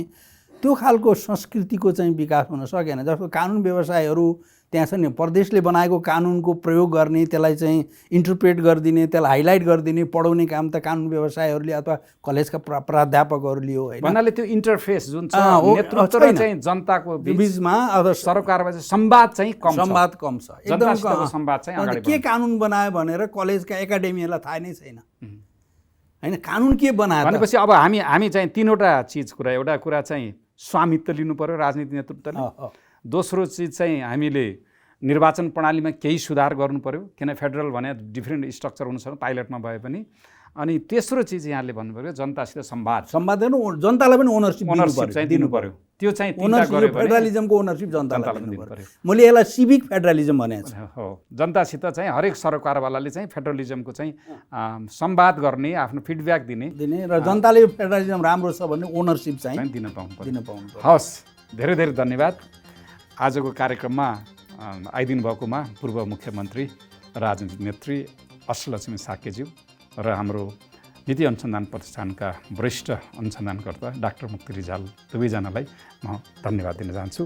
त्यो खालको संस्कृतिको चाहिँ विकास हुन सकेन। जस्तो कानुन व्यवसायहरू त्यहाँ छ नि, प्रदेशले बनाएको कानुनको प्रयोग गर्ने, त्यसलाई चाहिँ इन्टरप्रेट गरिदिने, त्यसलाई हाइलाइट गरिदिने, पढाउने काम त कानुन व्यवसायहरूले अथवा कलेजका प्राध्यापकहरूले हो होइन। भन्नाले त्यो इन्टरफेस जुन छ नेतृत्व र चाहिँ जनताको बिचमा अथवा सरकारमा चाहिँ संवाद चाहिँ कम छ एकदम संवाद चाहिँ अगाडि के कानुन बनायो भनेर कलेजका एकाडेमीहरूलाई थाहा नै छैन होइन। कानुन के बनायो भनेपछि अब हामी चाहिँ 3वटा चिज कुरा, एउटा कुरा चाहिँ स्वामित्व लिनु पर्यो राजनीतिक नेतृत्वले, दोस्रो चिज चाहिँ हामीले निर्वाचन प्रणालीमा केही सुधार गर्नु पर्यो, किन फेडरल भने डिफ्रेन्ट स्ट्रक्चर हुनसक्छ पाइलटमा भए पनि, अनि तेस्रो चिज यहाँले भन्नु पर्यो जनतासित संवाद जनतालाई पनि ओनरसिप चाहिँ दिनु पर्यो। त्यो चाहिँ फेडरलिजमको ओनरसिप जनतालाई दिनु पर्यो। मैले यसलाई सिभिक फेडरलिजम भनेको हो। जनतासित चाहिँ हरेक सरकारवालाले चाहिँ फेडरलिजमको चाहिँ संवाद गर्ने, आफ्नो फिडब्याक दिने र जनताले फेडरलिजम राम्रो छ भन्ने ओनरसिप चाहिँ दिन पाउनु। हस्, धेरै धेरै धन्यवाद। आजको कार्यक्रममा आइदिनु भएकोमा पूर्व मुख्यमन्त्री, राजनीतिक नेत्री अष्टलक्ष्मी साक्यज्यू र हाम्रो नीति अनुसन्धान प्रतिष्ठानका वरिष्ठ अनुसन्धानकर्ता डाक्टर मुक्ति रिजाल दुवैजनालाई म धन्यवाद दिन चाहन्छु।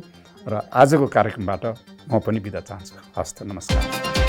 र आजको कार्यक्रमबाट म पनि बिदा चाहन्छु। हस्त, नमस्कार।